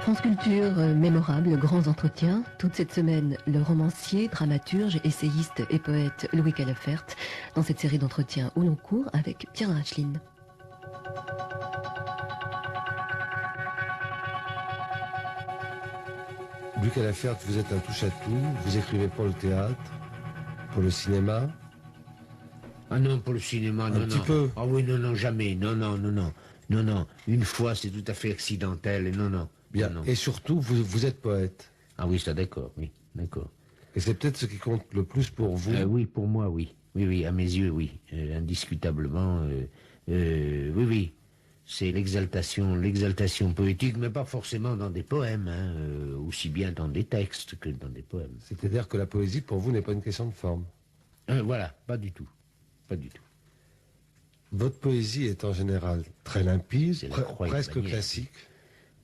France Culture, mémorable, grands entretiens. Toute cette semaine, le romancier, dramaturge, essayiste et poète Louis Calafert, dans cette série d'entretiens au long cours avec Pierre Racheline. Louis Calafert, vous êtes un touche-à-tout, vous écrivez pour le théâtre, pour le cinéma. Ah non, pour le cinéma, non, Un petit peu. Ah oui, non, jamais, non. Une fois, c'est tout à fait accidentel, et non. Bien. Non. Et surtout, vous êtes poète. Ah oui, ça d'accord, oui, d'accord. Et c'est peut-être ce qui compte le plus pour vous. Oui, pour moi, oui. Oui, à mes yeux, oui. Indiscutablement, oui. C'est l'exaltation poétique, mais pas forcément dans des poèmes, aussi bien dans des textes que dans des poèmes. C'est-à-dire que la poésie, pour vous, n'est pas une question de forme. Voilà, pas du tout. Votre poésie est en général très limpide, C'est la croix presque Ibanez. classique.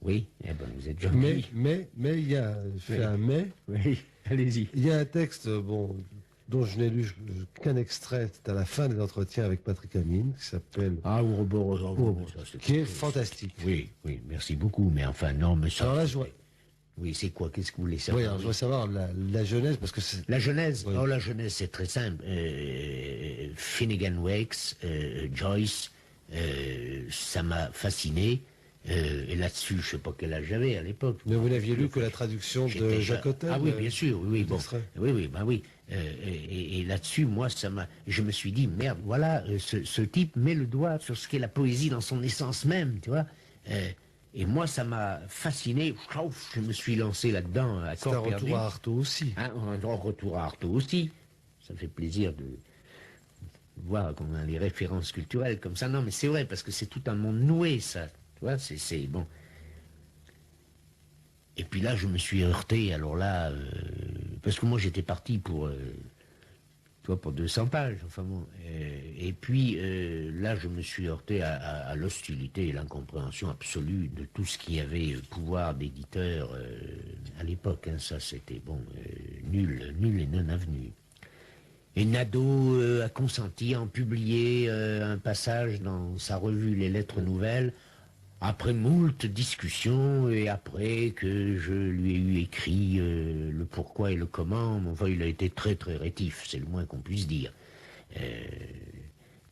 Oui, vous êtes gentil. Mais il y a, je fais un mais, Oui, allez-y. il y a un texte, dont je n'ai lu qu'un extrait, c'est à la fin des entretiens avec Patrick Amine, qui s'appelle, Ah, Ouroboros, qui est fantastique. Oui, merci beaucoup, mais enfin, non, mais ça... Alors là, je vois, Oui, c'est quoi? Qu'est-ce que vous voulez oui, savoir? alors, je veux savoir la genèse, parce que c'est, La Genèse? Oui. Oh, la Genèse, c'est très simple. Finnegan Wakes, Joyce, ça m'a fasciné. Et là-dessus, je sais pas quel âge j'avais à l'époque. mais vous n'aviez lu que la traduction de J'étais Jacques Hottel. Ah oui, bien sûr, oui, bon. l'extrait. Oui. Et là-dessus, moi, je me suis dit, merde, voilà, ce type met le doigt sur ce qu'est la poésie dans son essence même, tu vois. Et moi, ça m'a fasciné. Je me suis lancé là-dedans à C'est un corps perdu. retour à Artaud aussi. Un retour à Artaud aussi. Ça fait plaisir de voir qu'on a les références culturelles comme ça. Non, mais c'est vrai, parce que c'est tout un monde noué, ça. Tu vois, c'est bon. Et puis là, je me suis heurté, alors là, parce que moi, j'étais parti pour 200 pages, enfin bon. Et puis, là, je me suis heurté à l'hostilité et l'incompréhension absolue de tout ce qui avait pouvoir d'éditeur à l'époque. Ça, c'était, nul et non avenu. Et Nadeau a consenti à en publier un passage dans sa revue Les Lettres Nouvelles, après moult discussions, et après que je lui ai eu écrit le pourquoi et le comment. Enfin, il a été très très rétif, c'est le moins qu'on puisse dire.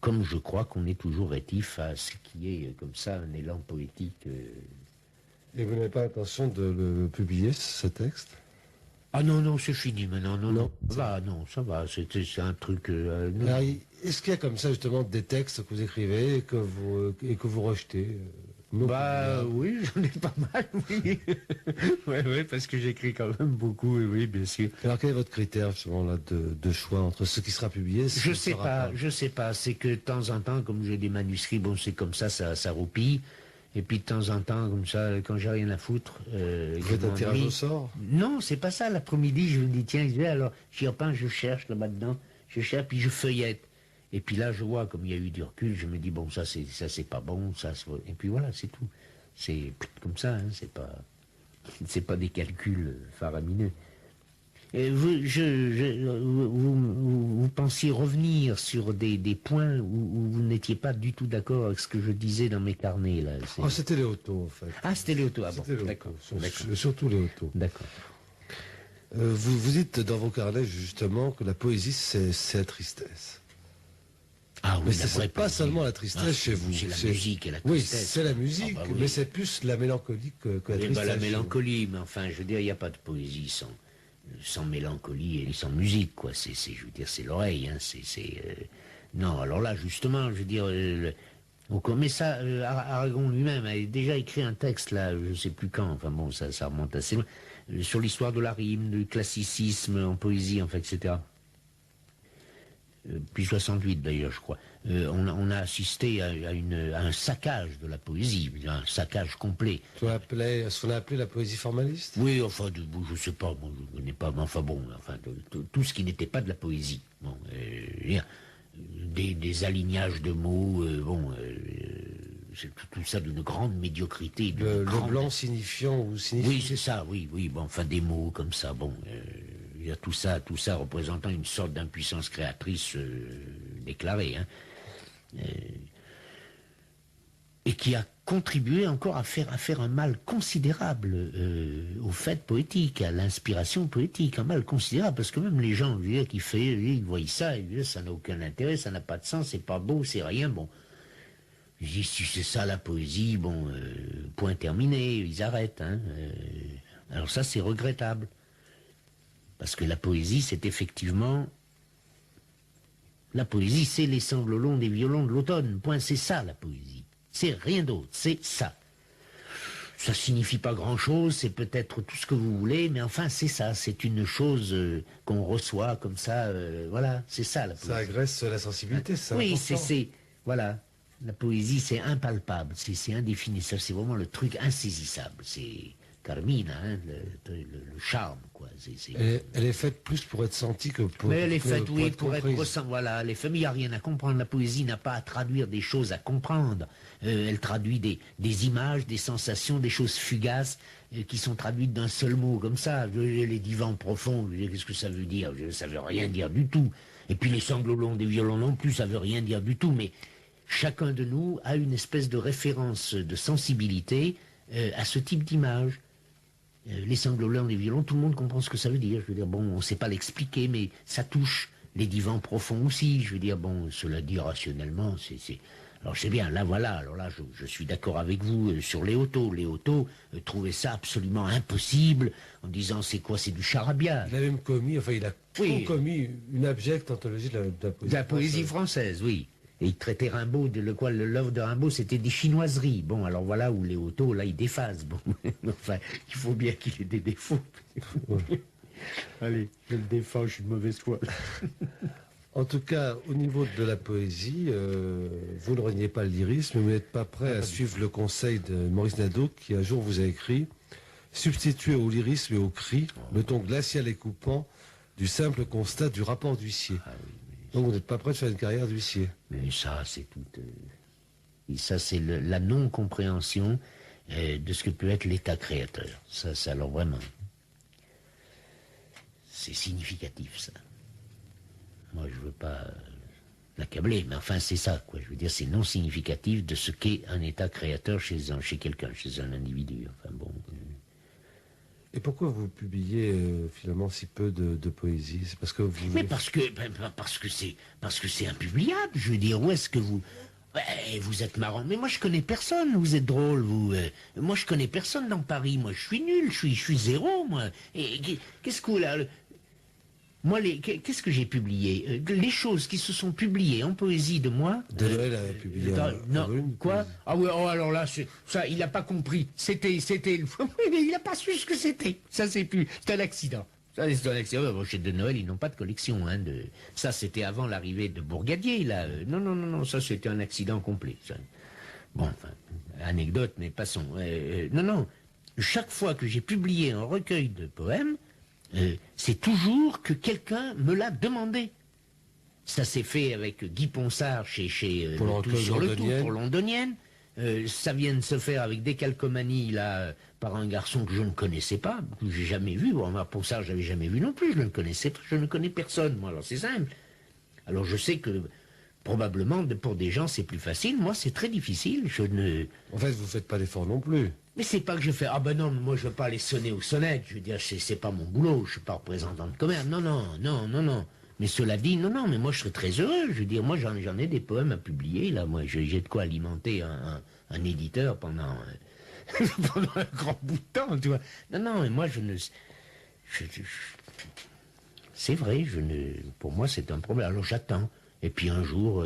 Comme je crois qu'on est toujours rétif à ce qui est comme ça un élan poétique. Et vous n'avez pas l'intention de le publier, ce texte? Ah non, c'est fini maintenant, Non. ça va, c'est un truc... non. Alors, est-ce qu'il y a comme ça justement des textes que vous écrivez et que vous rejetez non Oui, j'en ai pas mal, oui. ouais, parce que j'écris quand même beaucoup, oui, bien sûr. Alors quel est votre critère justement là de choix entre ce qui sera publié et ce qui Je ne sais sera pas, c'est que de temps en temps, comme j'ai des manuscrits, c'est comme ça roupille. Et puis de temps en temps, comme ça, quand j'ai rien à foutre... Vous faites un tirage au sort? Non, c'est pas ça. L'après-midi, je me dis, tiens, alors, j'y repense, je cherche là-bas dedans, puis je feuillette. Et puis là, je vois, comme il y a eu du recul, je me dis, bon, ça c'est pas bon, et puis voilà, c'est tout. C'est comme ça, c'est pas des calculs faramineux. Et vous pensiez revenir sur des points où vous n'étiez pas du tout d'accord avec ce que je disais dans mes carnets, là. Oh, c'était Léoto, en fait. Ah, c'était Léoto, ah bon, C'était Léoto, d'accord. surtout Léoto. D'accord. Vous dites dans vos carnets, justement, que la poésie, c'est la tristesse. Ah oui, Mais la vraie c'est pas poésie. sellement la tristesse chez vous. C'est la musique et la Oui, tristesse. c'est la musique, Ah bah oui. mais c'est plus la mélancolie que la Eh ben, tristesse. la mélancolie, mais enfin, je veux dire, il n'y a pas de poésie sans mélancolie et sans musique, quoi. Je veux dire, c'est l'oreille, non, alors là, justement, je veux dire, mais ça, Aragon lui-même a déjà écrit un texte, là, je sais plus quand, enfin bon, ça remonte assez loin, sur l'histoire de la rime, du classicisme en poésie, enfin, etc. Puis 68 d'ailleurs, je crois. On a assisté à un saccage de la poésie, un saccage complet. Ce qu'on a appelé la poésie formaliste? Oui, enfin, je sais pas, moi, je connais pas, mais enfin bon, tout ce qui n'était pas de la poésie. Bon, des alignages de mots, c'est tout ça d'une grande médiocrité. Le blanc signifiant ou signifiant? Oui, c'est ça, oui, bon, enfin des mots comme ça, il y a tout ça représentant une sorte d'impuissance créatrice déclarée. et qui a contribué encore à faire un mal considérable au fait poétique, à l'inspiration poétique, un mal considérable, parce que même les gens ils voient ça, ils disent ça n'a aucun intérêt, ça n'a pas de sens, c'est pas beau, c'est rien, bon. Je dis, si c'est ça la poésie, bon, point terminé, ils arrêtent. Hein, alors ça, c'est regrettable. Parce que la poésie, c'est effectivement... La poésie, c'est les sanglots longs des violons de l'automne. Point, c'est ça la poésie. C'est rien d'autre, c'est ça. Ça signifie pas grand-chose, c'est peut-être tout ce que vous voulez, mais enfin, c'est ça. C'est une chose qu'on reçoit comme ça, voilà, c'est ça la poésie. Ça agresse la sensibilité, ça. Oui, voilà. La poésie, c'est impalpable, c'est indéfinissable, c'est vraiment le truc insaisissable. C'est Carmina, hein, le charme, quoi. Elle est faite plus pour être sentie que pour... Mais elle est faite, oui, pour être comprise. ressentie. Voilà, les familles, il n'y a rien à comprendre. La poésie n'a pas à traduire des choses à comprendre. Elle traduit des images, des sensations, des choses fugaces qui sont traduites d'un seul mot, comme ça. Les divans profonds, qu'est-ce que ça veut dire? Ça veut rien dire du tout. Et puis les sanglots longs des violons non plus, ça veut rien dire du tout. Mais chacun de nous a une espèce de référence de sensibilité à ce type d'image. Les sanglots longs des violons, tout le monde comprend ce que ça veut dire. Je veux dire, bon, on ne sait pas l'expliquer, mais ça touche. Les divans profonds aussi, je veux dire, bon, cela dit rationnellement, c'est... Alors c'est bien, là voilà, alors là je suis d'accord avec vous sur Léoto. Léoto trouvait ça absolument impossible, en disant c'est quoi, c'est du charabia. Il a même commis, enfin il a commis une abjecte anthologie de la poésie française, oui. Et il traitait Rimbaud, l'œuvre de Rimbaud, c'était des chinoiseries. Bon, alors voilà où Léoto, là, il déphase. Bon, enfin, il faut bien qu'il ait des défauts. Ouais. Allez, je le défends, je suis de mauvaise foi. En tout cas, au niveau de la poésie, vous ne reniez pas le lyrisme, mais vous n'êtes pas prêt à suivre le conseil de Maurice Nadeau, qui un jour vous a écrit « Substituer au lyrisme et au cri le ton glacial et coupant du simple constat du rapport d'huissier. » Donc vous n'êtes pas prêt de faire une carrière d'huissier. Mais ça, c'est tout... Et ça, c'est la non-compréhension de ce que peut être l'état créateur. Ça, alors vraiment... C'est significatif, ça. Moi, je veux pas l'accabler, mais enfin, c'est ça, quoi. Je veux dire, c'est non significatif de ce qu'est un état créateur chez quelqu'un, chez un individu. Enfin, bon... Et pourquoi vous publiez finalement si peu de poésie? C'est parce que vous... Mais parce que c'est impubliable. Je veux dire, où est-ce que vous... vous êtes marrant. Mais moi, je connais personne. Vous êtes drôle, vous. Moi, je connais personne dans Paris. Moi, je suis nul. Je suis zéro, moi. Et qu'est-ce que vous là... Moi, qu'est-ce que j'ai publié? Les choses qui se sont publiées en poésie de moi... De Noël a publié non, quoi? Ah oui, oh, alors là, ça, il n'a pas compris. C'était... il n'a pas su ce que c'était. Ça, c'est plus... C'est un accident. Ça, c'est un accident. Bon, chez De Noël, ils n'ont pas de collection. Hein, Ça, c'était avant l'arrivée de Bourgadier, là. Non, ça, c'était un accident complet. Ça. Bon, enfin, anecdote, mais passons. Non. Chaque fois que j'ai publié un recueil de poèmes, c'est toujours que quelqu'un me l'a demandé. Ça s'est fait avec Guy Ponsard pour pour Londonienne. Ça vient de se faire avec Décalcomanie, là, par un garçon que je ne connaissais pas, que j'ai jamais vu. Bon, Ponsard, je n'avais jamais vu non plus, je ne connaissais pas, je ne connais personne, moi, alors c'est simple. Alors je sais que probablement, pour des gens, c'est plus facile. Moi, c'est très difficile. En fait, vous ne faites pas d'effort non plus. Mais c'est pas que je fais, ah ben non, moi je veux pas aller sonner aux sonnettes, je veux dire, c'est pas mon boulot, je suis pas représentant de commerce, non. Mais cela dit, non, mais moi je serais très heureux, je veux dire, moi j'en ai des poèmes à publier, là, moi j'ai de quoi alimenter un éditeur pendant un grand bout de temps, tu vois. Non, mais moi c'est vrai, pour moi c'est un problème, alors j'attends. Et puis un jour,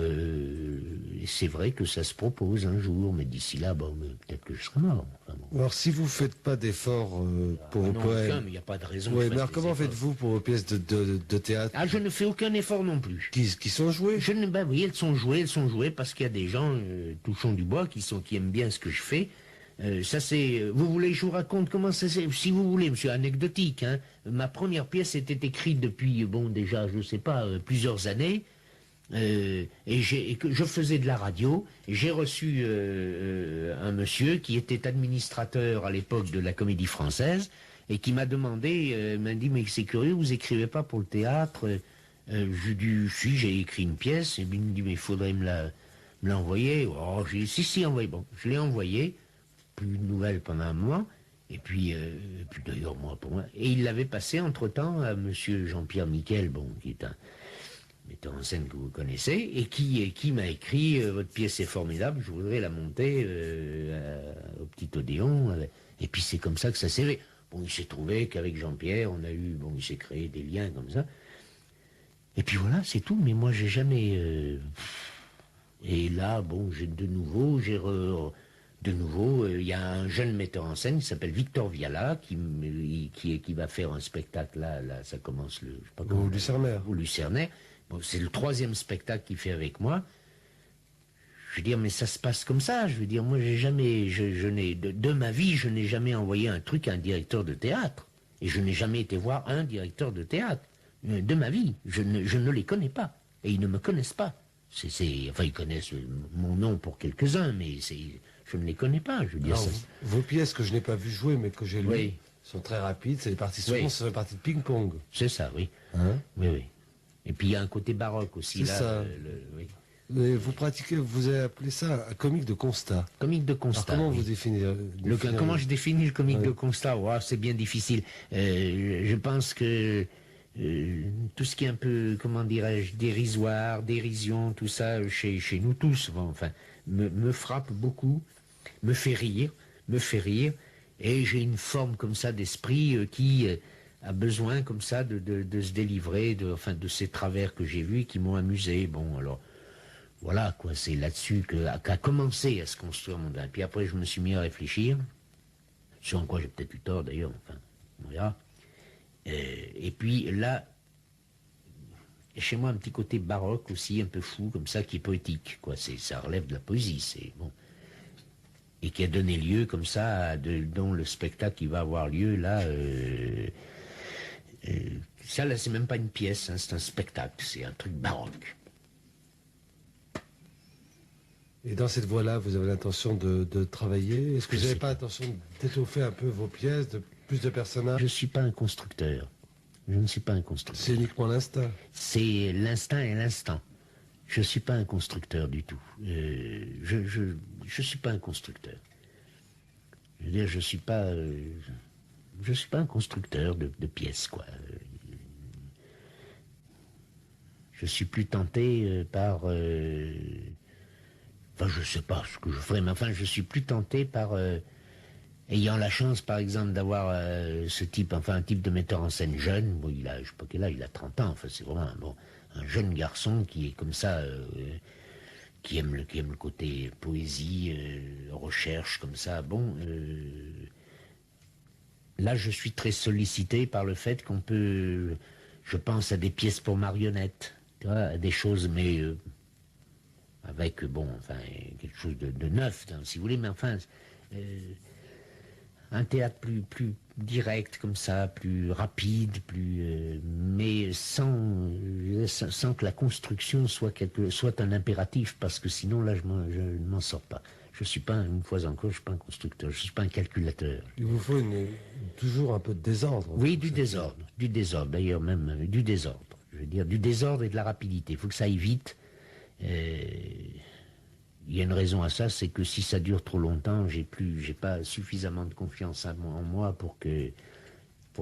c'est vrai que ça se propose un jour, mais d'ici là, bon, peut-être que je serai mort. Enfin, bon. Alors si vous ne faites pas d'efforts pour vos poèmes... il n'y a pas de raison. Oui, mais alors comment faites-vous pour vos pièces de théâtre? Ah, je ne fais aucun effort non plus. Qui sont jouées? Oui, elles sont jouées parce qu'il y a des gens, touchons du bois, qui aiment bien ce que je fais. Ça c'est... Vous voulez que je vous raconte comment ça c'est? Si vous voulez, monsieur, anecdotique, hein. Ma première pièce était écrite depuis, déjà, je ne sais pas, plusieurs années. Et je faisais de la radio, et j'ai reçu un monsieur qui était administrateur à l'époque de la Comédie Française, et qui m'a demandé, m'a dit, mais c'est curieux, vous écrivez pas pour le théâtre? Je lui ai dit, si, j'ai écrit une pièce, et il me dit, mais il faudrait me me l'a envoyé. Oh, si, envoyé. Bon, je l'ai envoyé. Plus de nouvelles pendant un moment. Et puis d'ailleurs, moi, pour moi. Et il l'avait passé entre-temps à monsieur Jean-Pierre Miquel, bon, qui est un metteur en scène que vous connaissez, et qui m'a écrit votre pièce est formidable, je voudrais la monter au Petit Odéon. Et puis c'est comme ça que ça s'est fait. Bon, il s'est trouvé qu'avec Jean-Pierre, il s'est créé des liens comme ça. Et puis voilà, c'est tout. Mais moi, j'ai jamais. Et là, bon, j'ai de nouveau, il y a un jeune metteur en scène qui s'appelle Victor Viala qui va faire un spectacle là, ça commence je sais pas comment, au Lucernaire. Bon, c'est le 3e spectacle qu'il fait avec moi. Je veux dire, mais ça se passe comme ça. Je veux dire, moi, j'ai jamais, je n'ai de ma vie, je n'ai jamais envoyé un truc à un directeur de théâtre, et je n'ai jamais été voir un directeur de théâtre de ma vie. Je ne les connais pas, et ils ne me connaissent pas. Enfin, ils connaissent mon nom pour quelques-uns, mais je ne les connais pas. Je veux dire, vos pièces que je n'ai pas vu jouer, mais que j'ai lues, sont très rapides. C'est des parties souvent, c'est des parties de ping-pong. C'est ça, oui. Hein? Oui. Et puis il y a un côté baroque aussi. C'est ça. Oui. Vous pratiquez, vous avez appelé ça un comique de constat. Comique de constat. Alors comment vous définissez comment je définis le comique de constat? C'est bien difficile. Je pense que tout ce qui est un peu, comment dirais-je, dérisoire, dérision, tout ça, chez nous tous, enfin, me frappe beaucoup, me fait rire, et j'ai une forme comme ça d'esprit qui a besoin comme ça de se délivrer de ces travers que j'ai vus et qui m'ont amusé. Bon, alors, voilà, quoi, c'est là-dessus qu'a commencé à se construire mon drame. Puis après, je me suis mis à réfléchir, sur en quoi j'ai peut-être eu tort d'ailleurs, enfin, on verra. Et puis là, chez moi, un petit côté baroque aussi, un peu fou, comme ça, qui est poétique, quoi. Ça relève de la poésie, c'est bon. Et qui a donné lieu, comme ça, dont le spectacle qui va avoir lieu, là, ça, là, c'est même pas une pièce, hein, c'est un spectacle, c'est un truc baroque. Et dans cette voie-là, vous avez l'intention de travailler? Est-ce que vous n'avez pas l'intention d'étoffer un peu vos pièces, de plus de personnages? Je ne suis pas un constructeur. Je ne suis pas un constructeur. C'est uniquement l'instinct? C'est l'instinct et l'instant. Je ne suis pas un constructeur du tout. Je suis pas un constructeur. Je veux dire, je suis pas un constructeur de pièces, quoi. Je suis plus tenté par... je sais pas ce que je ferais, mais enfin, je suis plus tenté par... ayant la chance, par exemple, d'avoir ce type, enfin, un type de metteur en scène jeune, bon, je sais pas quel âge, il a 30 ans, enfin, c'est vraiment un jeune garçon qui est comme ça, qui aime le côté poésie, recherche, comme ça, bon... là, je suis très sollicité par le fait qu'on peut... Je pense à des pièces pour marionnettes, tu vois, à des choses, mais... avec, bon, enfin, quelque chose de neuf, si vous voulez, mais enfin... un théâtre plus direct comme ça, plus rapide, mais sans que la construction soit un impératif, parce que sinon là je ne m'en sors pas. Je suis pas, une fois encore, je suis pas un constructeur, je suis pas un calculateur. Il vous faut toujours un peu de désordre. Oui, du désordre d'ailleurs, même du désordre. Je veux dire du désordre et de la rapidité. Il faut que ça aille vite. Il y a une raison à ça, c'est que si ça dure trop longtemps, j'ai pas suffisamment de confiance en moi pour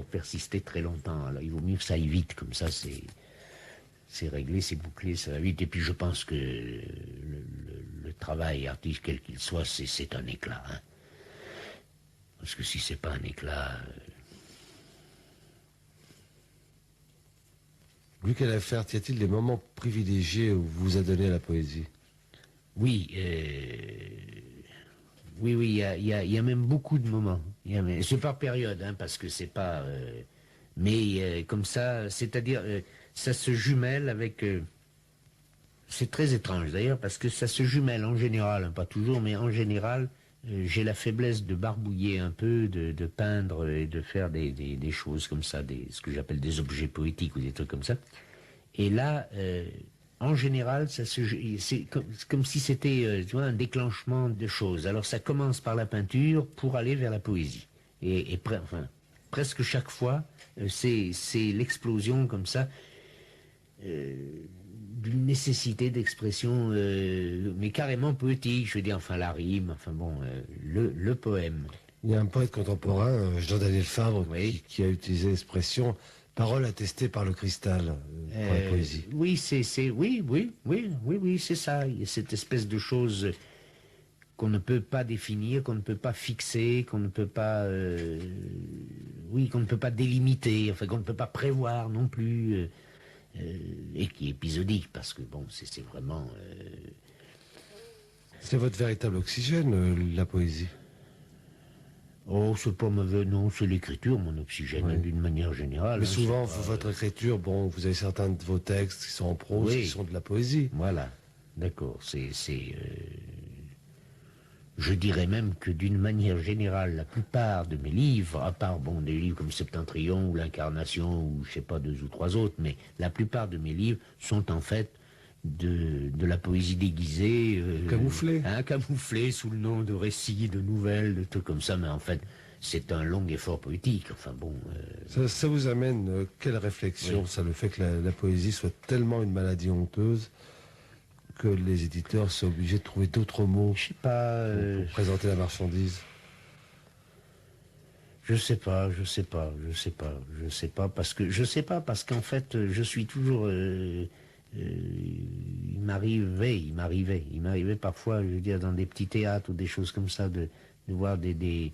persister très longtemps. Alors il vaut mieux que ça aille vite, comme ça c'est réglé, c'est bouclé, ça va vite. Et puis je pense que le travail artistique, quel qu'il soit, c'est un éclat. Hein. Parce que si c'est pas un éclat... Louis Calafert, y a-t-il des moments privilégiés où vous vous adonnez à la poésie? Oui, il y a même beaucoup de moments. C'est par période, hein, parce que c'est pas... mais comme ça, c'est-à-dire, ça se jumelle avec... c'est très étrange d'ailleurs, parce que ça se jumelle en général, hein, pas toujours, mais en général, j'ai la faiblesse de barbouiller un peu, de peindre et de faire des choses comme ça, ce que j'appelle des objets poétiques ou des trucs comme ça. Et là... en général, c'est comme si c'était un déclenchement de choses. Alors ça commence par la peinture pour aller vers la poésie. Et presque chaque fois, c'est l'explosion comme ça d'une nécessité d'expression, mais carrément poétique, je veux dire, enfin la rime, enfin bon, le poème. Il y a un poète contemporain, Jean-Daniel Fabre, Oui. qui a utilisé l'expression parole attestée par le cristal pour la poésie. Oui, oui, c'est ça. Il y a cette espèce de chose qu'on ne peut pas définir, qu'on ne peut pas fixer, qu'on ne peut pas, qu'on ne peut pas délimiter, enfin qu'on ne peut pas prévoir non plus, et qui est épisodique parce que bon, c'est vraiment. C'est votre véritable oxygène, la poésie. Oh, c'est pas mauvais, non, c'est l'écriture, mon oxygène, Oui. d'une manière générale. Mais hein, souvent, c'est pas- votre écriture, bon, vous avez certains de vos textes qui sont en prose, Oui. qui sont de la poésie. Voilà, d'accord. Je dirais même que d'une manière générale, la plupart de mes livres, à part bon des livres comme Septentrion ou l'Incarnation ou je sais pas 2 ou 3 autres, mais la plupart de mes livres sont en fait de la poésie déguisée, Camouflée. camouflée sous le nom de récits, de nouvelles, de trucs comme ça, mais en fait c'est un long effort poétique. Enfin bon. Ça vous amène quelle réflexion, Oui. ça, le fait que la poésie soit tellement une maladie honteuse que les éditeurs soient obligés de trouver d'autres mots Je sais pas. pour présenter la marchandise. Je sais pas, parce qu'en fait, je suis toujours. Il m'arrivait parfois, je veux dire, dans des petits théâtres ou des choses comme ça, de voir des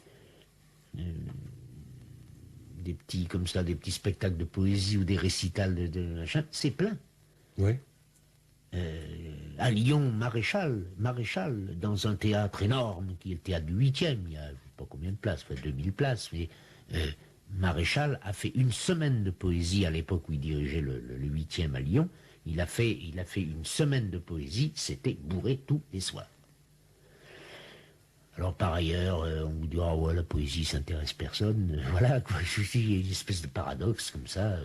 petits comme ça, des petits spectacles de poésie ou des récitals de machin. C'est plein. Oui. À Lyon, Maréchal, dans un théâtre énorme, qui est le théâtre du 8e, il y a je sais pas combien de places, enfin 2000 places, mais Maréchal a fait une semaine de poésie à l'époque où il dirigeait le 8e à Lyon. Il a fait une semaine de poésie, c'était bourré tous les soirs. Alors par ailleurs, on vous dit, ah ouais, la poésie, ça n'intéresse personne. Voilà, quoi, je suis une espèce de paradoxe comme ça,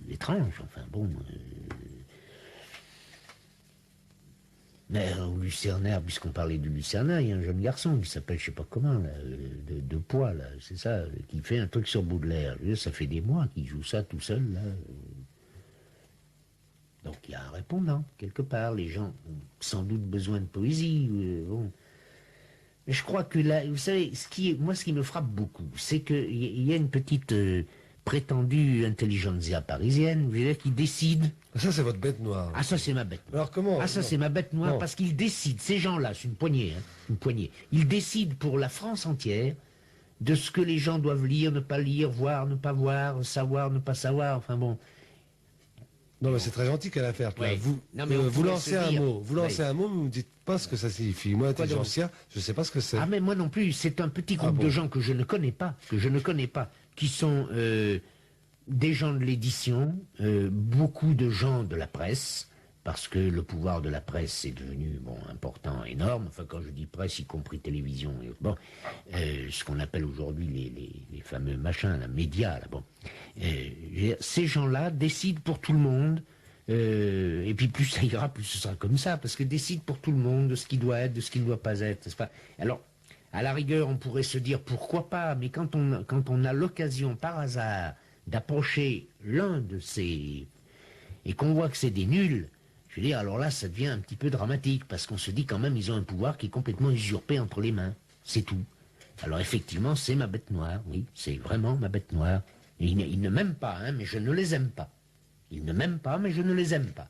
étrange, enfin bon. Mais au Lucernaire, puisqu'on parlait du Lucernaire, il y a un jeune garçon qui s'appelle, je sais pas comment, là, de Poix, là, c'est ça, qui fait un truc sur Baudelaire. Je veux dire, ça fait des mois qu'il joue ça tout seul, là. Donc il y a un répondant, quelque part. Les gens ont sans doute besoin de poésie. Bon. Mais je crois que là, vous savez, ce qui me frappe beaucoup, c'est qu'il y a une petite prétendue intelligentsia parisienne, je veux dire, qui décide. Ça, c'est votre bête noire. Ah, ça, c'est ma bête. Alors comment Ah, ça, c'est ma bête noire, Non. parce qu'ils décident, ces gens-là, c'est une poignée, hein, une poignée, ils décident pour la France entière de ce que les gens doivent lire, ne pas lire, voir, ne pas voir, savoir, ne pas savoir, enfin bon. Non, mais c'est très gentil qu'elle a fait. Ouais. Vous, Non, mais on vous pourrait lancez se un dire. mot. Vous lancez Oui. un mot, mais vous ne dites pas ce que ça signifie. Moi, Quoi intelligentsia, je ne sais pas ce que c'est. Ah, mais moi non plus, c'est un petit groupe bon de gens que je ne connais pas, qui sont des gens de l'édition, beaucoup de gens de la presse, parce que le pouvoir de la presse est devenu important, énorme. Enfin, quand je dis presse, y compris télévision, et bon, ce qu'on appelle aujourd'hui les fameux machins, la médias, là, bon. Je veux dire, ces gens-là décident pour tout le monde. Et puis plus ça ira, plus ce sera comme ça, parce que décident pour tout le monde de ce qui doit être, de ce qui ne doit pas être, n'est-ce pas? Alors, à la rigueur, on pourrait se dire pourquoi pas, mais quand on a l'occasion par hasard d'approcher l'un de ces et qu'on voit que c'est des nuls, je veux dire, alors là, ça devient un petit peu dramatique, parce qu'on se dit quand même, ils ont un pouvoir qui est complètement usurpé entre les mains, c'est tout. Alors effectivement, c'est ma bête noire, oui, c'est vraiment ma bête noire. Et ils ne m'aiment pas, hein, mais je ne les aime pas. Ils ne m'aiment pas, mais je ne les aime pas.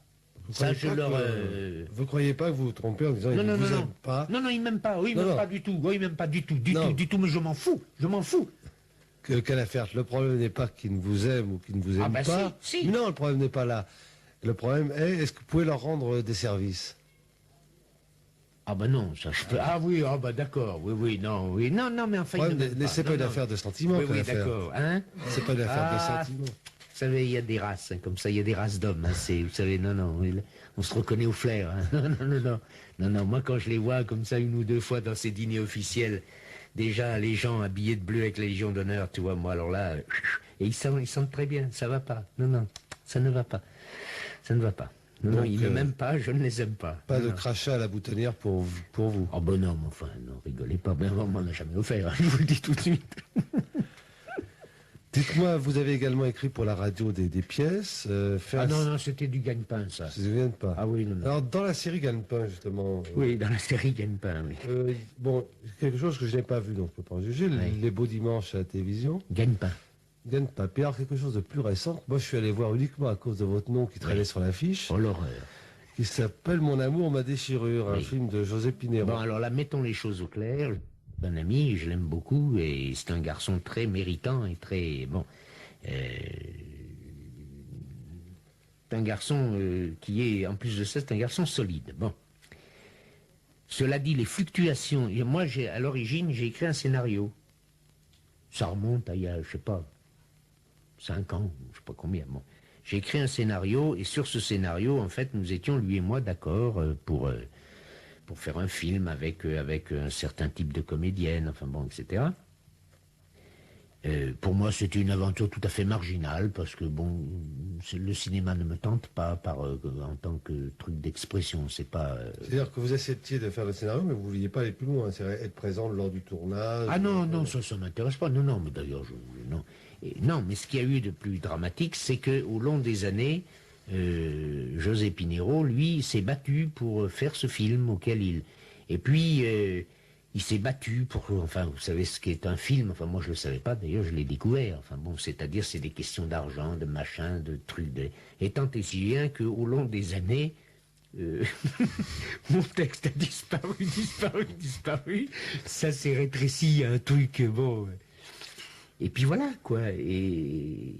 Ça, je leur... Vous croyez pas que vous vous trompez en disant Non, qu'ils ne non, vous non, aiment non. pas Non, non, ils m'aiment pas. Oui, ils Non, m'aiment non. pas du tout. Oui, ils m'aiment pas du tout, Non. du tout, mais je m'en fous. Je m'en fous. Qu'elle a fait. Le problème n'est pas qu'ils ne vous aiment ou qu'ils ne vous aiment Ah bah pas. si. Non, le problème n'est pas là. Le problème est que vous pouvez leur rendre des services? Ah bah non, ça je peux... Ah oui, ah bah d'accord, oui, non, mais enfin... Le ils problème, ne m'aiment c'est pas Non, une non. affaire de sentiments. Oui, qu'elle oui, a fait. d'accord. Hein. C'est pas une affaire de Ah. sentiments. Vous savez, il y a des races, hein, comme ça, il y a des races d'hommes. Hein, vous savez, non, on se reconnaît au flair. Hein. Non, moi quand je les vois comme ça une ou deux fois dans ces dîners officiels, déjà les gens habillés de bleu avec la Légion d'honneur, tu vois, moi alors là, et ils sentent très bien, ça va pas. Non, ça ne va pas. Ça ne va pas. Non, Donc, ils ne m'aiment pas, je ne les aime pas. Pas Non, de non. crachat à la boutonnière pour vous. Oh ben non, mais enfin, non, rigolez pas, ben on m'en a jamais offert, hein, je vous le dis tout de suite. Dites-moi, vous avez également écrit pour la radio des pièces. Ah non, c'était du gagne-pain, ça. Je ne me souviens pas. Ah oui, non. Alors, dans la série Gagne-Pain, justement. Oui, dans la série gagne-pain, oui. Bon, quelque chose que je n'ai pas vu, donc je ne peux pas en juger. Oui. Les beaux dimanches à la télévision. Gagne-pain. Gagne-Pain. Puis alors, quelque chose de plus récent. Moi, je suis allé voir uniquement à cause de votre nom qui traînait sur l'affiche. Oh, l'horreur. Qui s'appelle Mon amour, ma déchirure, un Oui. film de José Pinero. Bon, alors là, mettons les choses au clair. Un ami, je l'aime beaucoup, et c'est un garçon très méritant et très... Bon... c'est un garçon qui est, en plus de ça, c'est un garçon solide. Bon. Cela dit, les fluctuations... Et moi, à l'origine, j'ai écrit un scénario. Ça remonte à il y a, je sais pas, 5 ans, je sais pas combien. Bon. J'ai écrit un scénario, et sur ce scénario, en fait, nous étions, lui et moi, d'accord pour faire un film avec un certain type de comédienne, enfin bon, etc. Pour moi, c'était une aventure tout à fait marginale, parce que, bon, le cinéma ne me tente pas en tant que truc d'expression, c'est pas... C'est-à-dire que vous acceptiez de faire le scénario, mais vous ne vouliez pas aller plus loin, c'est être présent lors du tournage. Ah non, non, ça ne m'intéresse pas, non, mais d'ailleurs, non. Non, mais ce qu'il y a eu de plus dramatique, c'est qu'au long des années, José Pinero, lui, s'est battu pour faire ce film auquel il... Et puis... il s'est battu pour... Enfin, vous savez ce qu'est un film. Enfin, moi, je ne le savais pas. D'ailleurs, je l'ai découvert. Enfin, bon, c'est-à-dire, c'est des questions d'argent, de machin, de trucs. Et tant et si bien qu'au long des années, mon texte a disparu. Ça s'est rétréci à un truc, bon... Et puis voilà, quoi. Et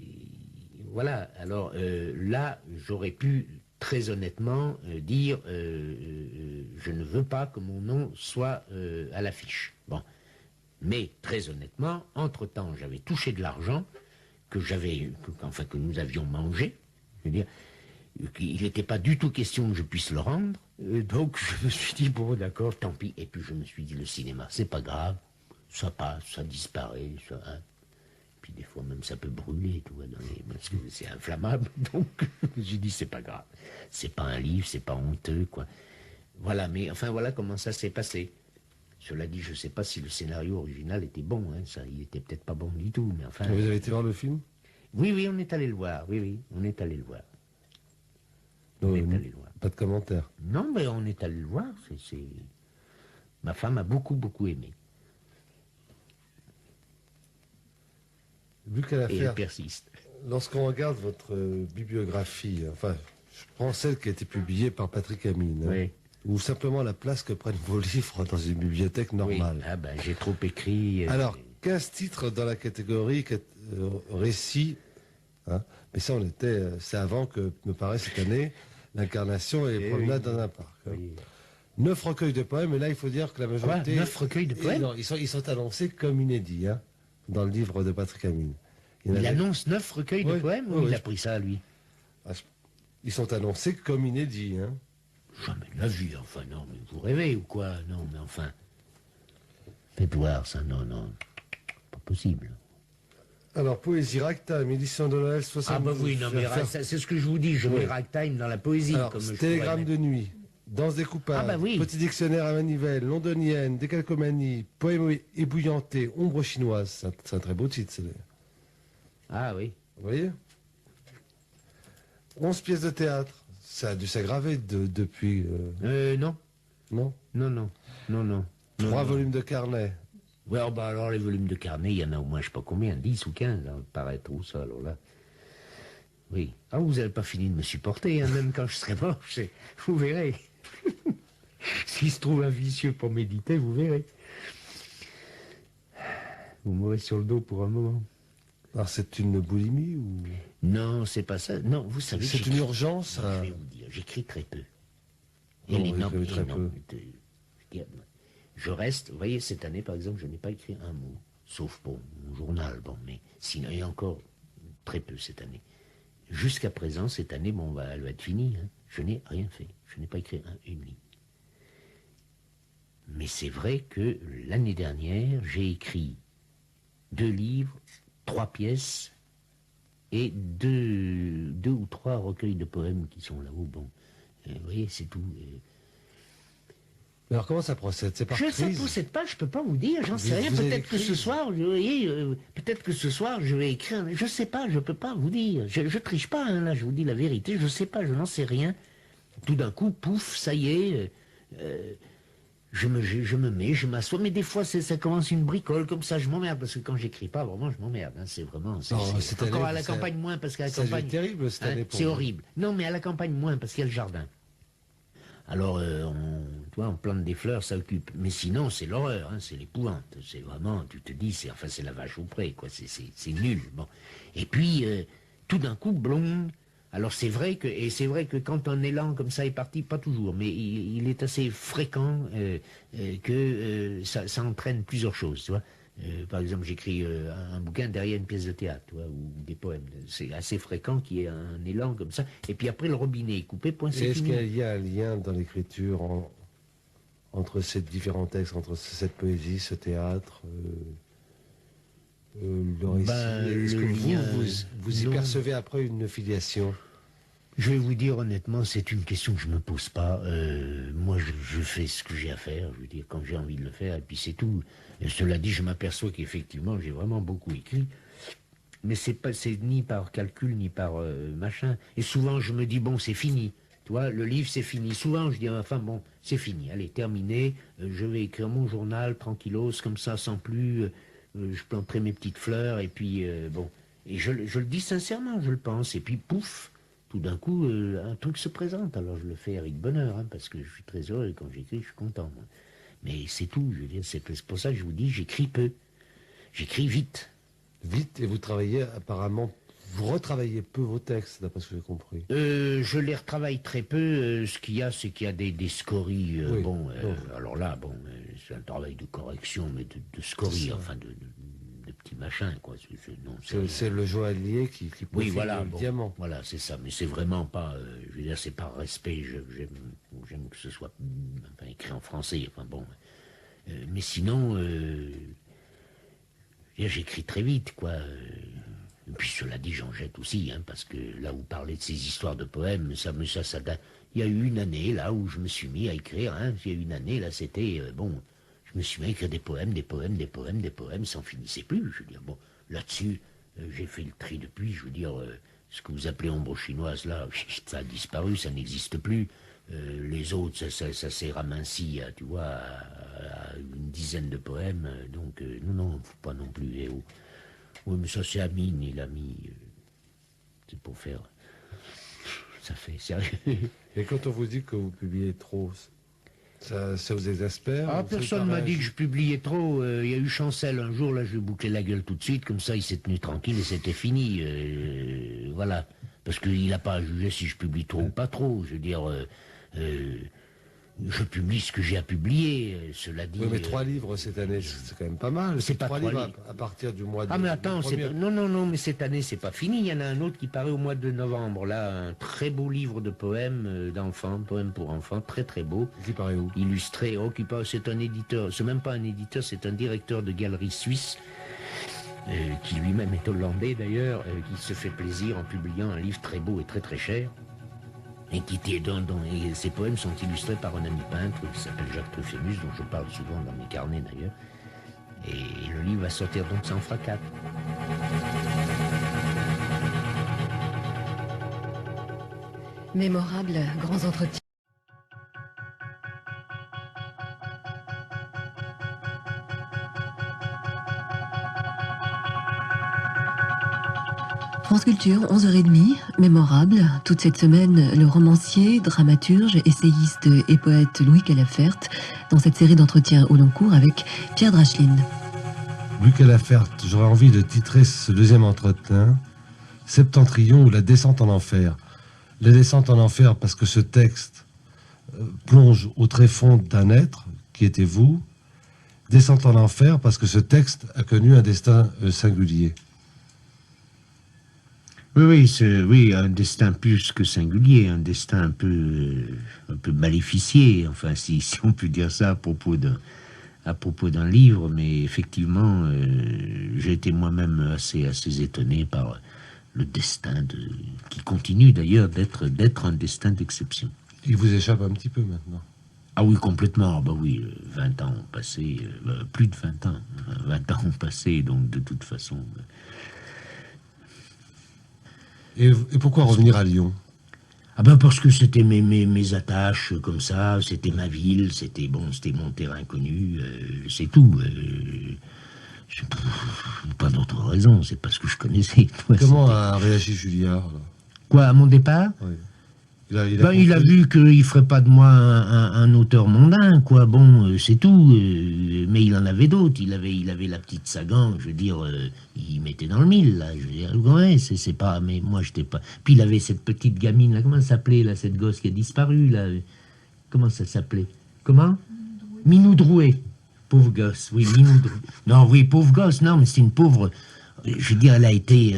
voilà. Alors, là, j'aurais pu... très honnêtement, dire je ne veux pas que mon nom soit à l'affiche. Bon. Mais, très honnêtement, entre-temps, j'avais touché de l'argent que nous avions mangé. Je veux dire, il n'était pas du tout question que je puisse le rendre. Donc, je me suis dit, bon, d'accord, tant pis. Et puis, je me suis dit, le cinéma, c'est pas grave. Ça passe, ça disparaît, ça... Hein. Puis des fois même ça peut brûler, tout, parce que c'est inflammable. Donc je me suis dit c'est pas grave, c'est pas un livre, c'est pas honteux, quoi. Voilà, mais enfin voilà comment ça s'est passé. Cela dit, je sais pas si le scénario original était bon, hein, ça, il était peut-être pas bon du tout, mais enfin. Vous avez été voir le film? Oui, on est allé le voir. Oui, on est allé le voir. On est allé le voir. Pas de commentaire. Non, mais on est allé le voir. Ma femme a beaucoup aimé. Vu qu'elle a Et fait, elle persiste. lorsqu'on regarde votre bibliographie, enfin, je prends celle qui a été publiée par Patrick Amine, Oui. ou simplement la place que prennent vos livres dans une bibliothèque normale. Oui. Ah ben, j'ai trop écrit. Alors, 15 titres dans la catégorie récit, hein, mais ça c'est avant que, me paraît, cette année, l'incarnation et promenade dans un parc. Hein. Oui. 9 recueils de poèmes, et là il faut dire que la majorité... 9 recueils de poèmes? Non, ils sont annoncés comme inédits, hein, dans le livre de Patrick Amine. Il annonce 9 recueils de poèmes ou il a pris ça, lui? Ils sont annoncés comme inédits. Hein. Jamais de la vie, enfin, non, mais vous rêvez ou quoi? Non, mais enfin... Faites voir ça, non, pas possible. Alors, Poésie Ragtime, édition de Noël 60. Ah bah oui, non, mais c'est ce que je vous dis, je mets ragtime dans la poésie. Alors, comme télégramme de nuit, danse découpage, Ah bah oui. petit dictionnaire à manivelle, londonienne, décalcomanie, poème ébouillanté, ombre chinoise. C'est un très beau titre, c'est. Ah oui. Vous voyez 11 pièces de théâtre. Ça a dû s'aggraver depuis... Non. Non 3 volumes de carnet. Ouais, bah alors les volumes de carnet, il y en a au moins, je sais pas combien, 10 ou 15, hein, paraître ou ça, alors là. Oui. Ah, vous n'avez pas fini de me supporter, hein, même quand je serai mort, vous verrez. S'il se trouve un vicieux pour méditer, vous verrez. Vous mourrez sur le dos pour un moment. Alors, c'est une boulimie ou... Non, c'est pas ça. Non, vous savez... C'est une urgence. Non, je vais vous dire, j'écris très peu. Très peu. Je reste, vous voyez, cette année, par exemple, je n'ai pas écrit un mot, sauf pour mon journal, bon, mais sinon, et encore très peu cette année. Jusqu'à présent, cette année, bon, elle va être finie, hein, je n'ai rien fait, je n'ai pas écrit une ligne. Mais c'est vrai que l'année dernière, j'ai écrit 2 livres, 3 pièces, et 2 ou 3 recueils de poèmes qui sont là-haut, bon, vous voyez, c'est tout. Mais alors comment ça procède? C'est par Ça ne crise? procède pas, je peux pas vous dire, j'en sais rien. Vous avez Peut-être que écrit ce soir, vous voyez, peut-être que ce soir, je vais écrire. Je sais pas, je peux pas vous dire. Je triche pas, hein, là, je vous dis la vérité. Je sais pas, je n'en sais rien. Tout d'un coup, pouf, ça y est. Je me mets, je m'assois, mais des fois ça commence une bricole comme ça, je m'emmerde, parce que quand j'écris pas, vraiment je m'emmerde, hein, c'est vraiment... cette encore année, à la campagne moins, parce qu'à la ça a dû campagne... être terrible cette année pour c'est vous. horrible. Non, mais à la campagne moins, parce qu'il y a le jardin. Alors, tu vois, on plante des fleurs, ça occupe. Mais sinon, c'est l'horreur, hein, c'est l'épouvante. C'est vraiment, tu te dis, c'est la vache au pré, quoi, c'est nul. Bon. Et puis, tout d'un coup, blong. Alors c'est vrai que quand un élan comme ça est parti, pas toujours, mais il est assez fréquent que ça entraîne plusieurs choses, tu vois. Par exemple, j'écris un bouquin derrière une pièce de théâtre, tu vois, ou des poèmes. C'est assez fréquent qu'il y ait un élan comme ça. Et puis après, le robinet est coupé, point, c'est Est-ce fini. qu'il y a un lien dans l'écriture entre ces différents textes, entre cette poésie, ce théâtre, le récit? Est-ce que vous y percevez après une filiation? Je vais vous dire honnêtement, c'est une question que je me pose pas. Moi, je fais ce que j'ai à faire, je veux dire, quand j'ai envie de le faire, et puis c'est tout. Et cela dit, je m'aperçois qu'effectivement, j'ai vraiment beaucoup écrit, mais c'est ni par calcul, ni par machin. Et souvent, je me dis, bon, c'est fini. Tu vois, le livre, c'est fini. Souvent, je dis, enfin, bon, c'est fini. Allez, terminé. Je vais écrire mon journal, tranquillos, comme ça, sans plus. Je planterai mes petites fleurs, et puis, bon. Et je le dis sincèrement, je le pense. Et puis, pouf, tout d'un coup, un truc se présente. Alors, je le fais avec bonheur, hein, parce que je suis très heureux, et quand j'écris, je suis content. Moi. Mais c'est tout, je veux dire, c'est pour ça que je vous dis, j'écris peu. J'écris vite. Vite, et vous travaillez apparemment, vous retravaillez peu vos textes, d'après ce que j'ai compris. Je les retravaille très peu. Ce qu'il y a, c'est qu'il y a des scories. Oui. Bon, alors là, bon, c'est un travail de correction, mais de scories, enfin de petits machins, quoi. C'est le joaillier qui oui, profile voilà, le bon, diamant. voilà, c'est ça. Mais c'est vraiment pas, je veux dire, c'est par respect. J'aime que ce soit enfin, écrit en français. Enfin bon, mais sinon, j'écris très vite, quoi. Et puis cela dit, j'en jette aussi, hein, parce que là, vous parlez de ces histoires de poèmes, ça date. Il y a eu une année, là, où je me suis mis à écrire, hein. Il y a eu une année, là, c'était, bon, je me suis mis à écrire des poèmes, ça n'en finissait plus. Je veux dire, bon, là-dessus, j'ai fait le tri depuis, je veux dire, ce que vous appelez ombre chinoise, là, ça a disparu, ça n'existe plus. Les autres, ça s'est raminci, tu vois, à une dizaine de poèmes, donc, non, faut pas non plus, oui, mais ça, c'est Amine, il a mis... c'est pour faire... Ça fait sérieux. Et quand on vous dit que vous publiez trop, ça vous exaspère? Ah, personne m'a dit que je publiais trop. Il y a eu Chancel un jour, là, je lui ai bouclé la gueule tout de suite, comme ça, il s'est tenu tranquille et c'était fini. Voilà. Parce qu'il n'a pas à juger si je publie trop ou pas trop. Je veux dire... je publie ce que j'ai à publier, cela dit... Oui, mais 3 livres cette année, c'est quand même pas mal. C'est pas 3 3 livres livres. à partir du mois de... Ah mais attends, premier. non, mais cette année c'est pas fini. Il y en a un autre qui paraît au mois de novembre. Là, un très beau livre de poèmes d'enfants, poèmes pour enfants, très très beau. Qui paraît où? Illustré. Oh, c'est un éditeur. C'est même pas un éditeur, c'est un directeur de galerie suisse. Qui lui-même est hollandais d'ailleurs, qui se fait plaisir en publiant un livre très beau et très très cher. Et et ces poèmes sont illustrés par un ami peintre qui s'appelle Jacques Truffémus, dont je parle souvent dans mes carnets d'ailleurs. Et le livre va sortir donc, ça en fera 4. Mémorables grands entretiens. France Culture, 11h30, mémorable. Toute cette semaine, le romancier, dramaturge, essayiste et poète Louis Calafert, dans cette série d'entretiens au long cours avec Pierre Dracheline. Louis Calafert, j'aurais envie de titrer ce deuxième entretien « Septentrion ou la descente en enfer ». La descente en enfer parce que ce texte plonge au tréfonds d'un être qui était vous. Descente en enfer parce que ce texte a connu un destin singulier. Oui, un destin plus que singulier, un destin un peu maléficié, enfin, si on peut dire ça à propos d'un livre, mais effectivement, j'ai été moi-même assez étonné par le destin qui continue d'ailleurs d'être un destin d'exception. Il vous échappe un petit peu maintenant. Ah oui, complètement. Ah bah oui, 20 ans ont passé, plus de 20 ans. 20 ans ont passé, donc de toute façon. Et pourquoi revenir à Lyon? Ah ben parce que c'était mes attaches comme ça, c'était ma ville, c'était bon, c'était mon terrain connu, c'est tout. C'est pas d'autre raison, c'est parce que je connaissais. Toi, Comment c'était- a réagi Julliard là? Quoi, à mon départ? Oui. Il a compris. vu qu'il ferait pas de moi un auteur mondain, quoi. Bon, c'est tout. Mais il en avait d'autres. Il avait la petite Sagan, je veux dire, il mettait dans le mille, là. Je veux dire, ouais, c'est pas. Mais moi, j'étais pas. Puis il avait cette petite gamine, là. Comment elle s'appelait, là, cette gosse qui a disparu, là? Comment ça s'appelait? Comment? Minou Drouet. Pauvre gosse, oui, Minou Drouet. Non, oui, pauvre gosse, non, mais c'est une pauvre. Je veux dire, elle a été.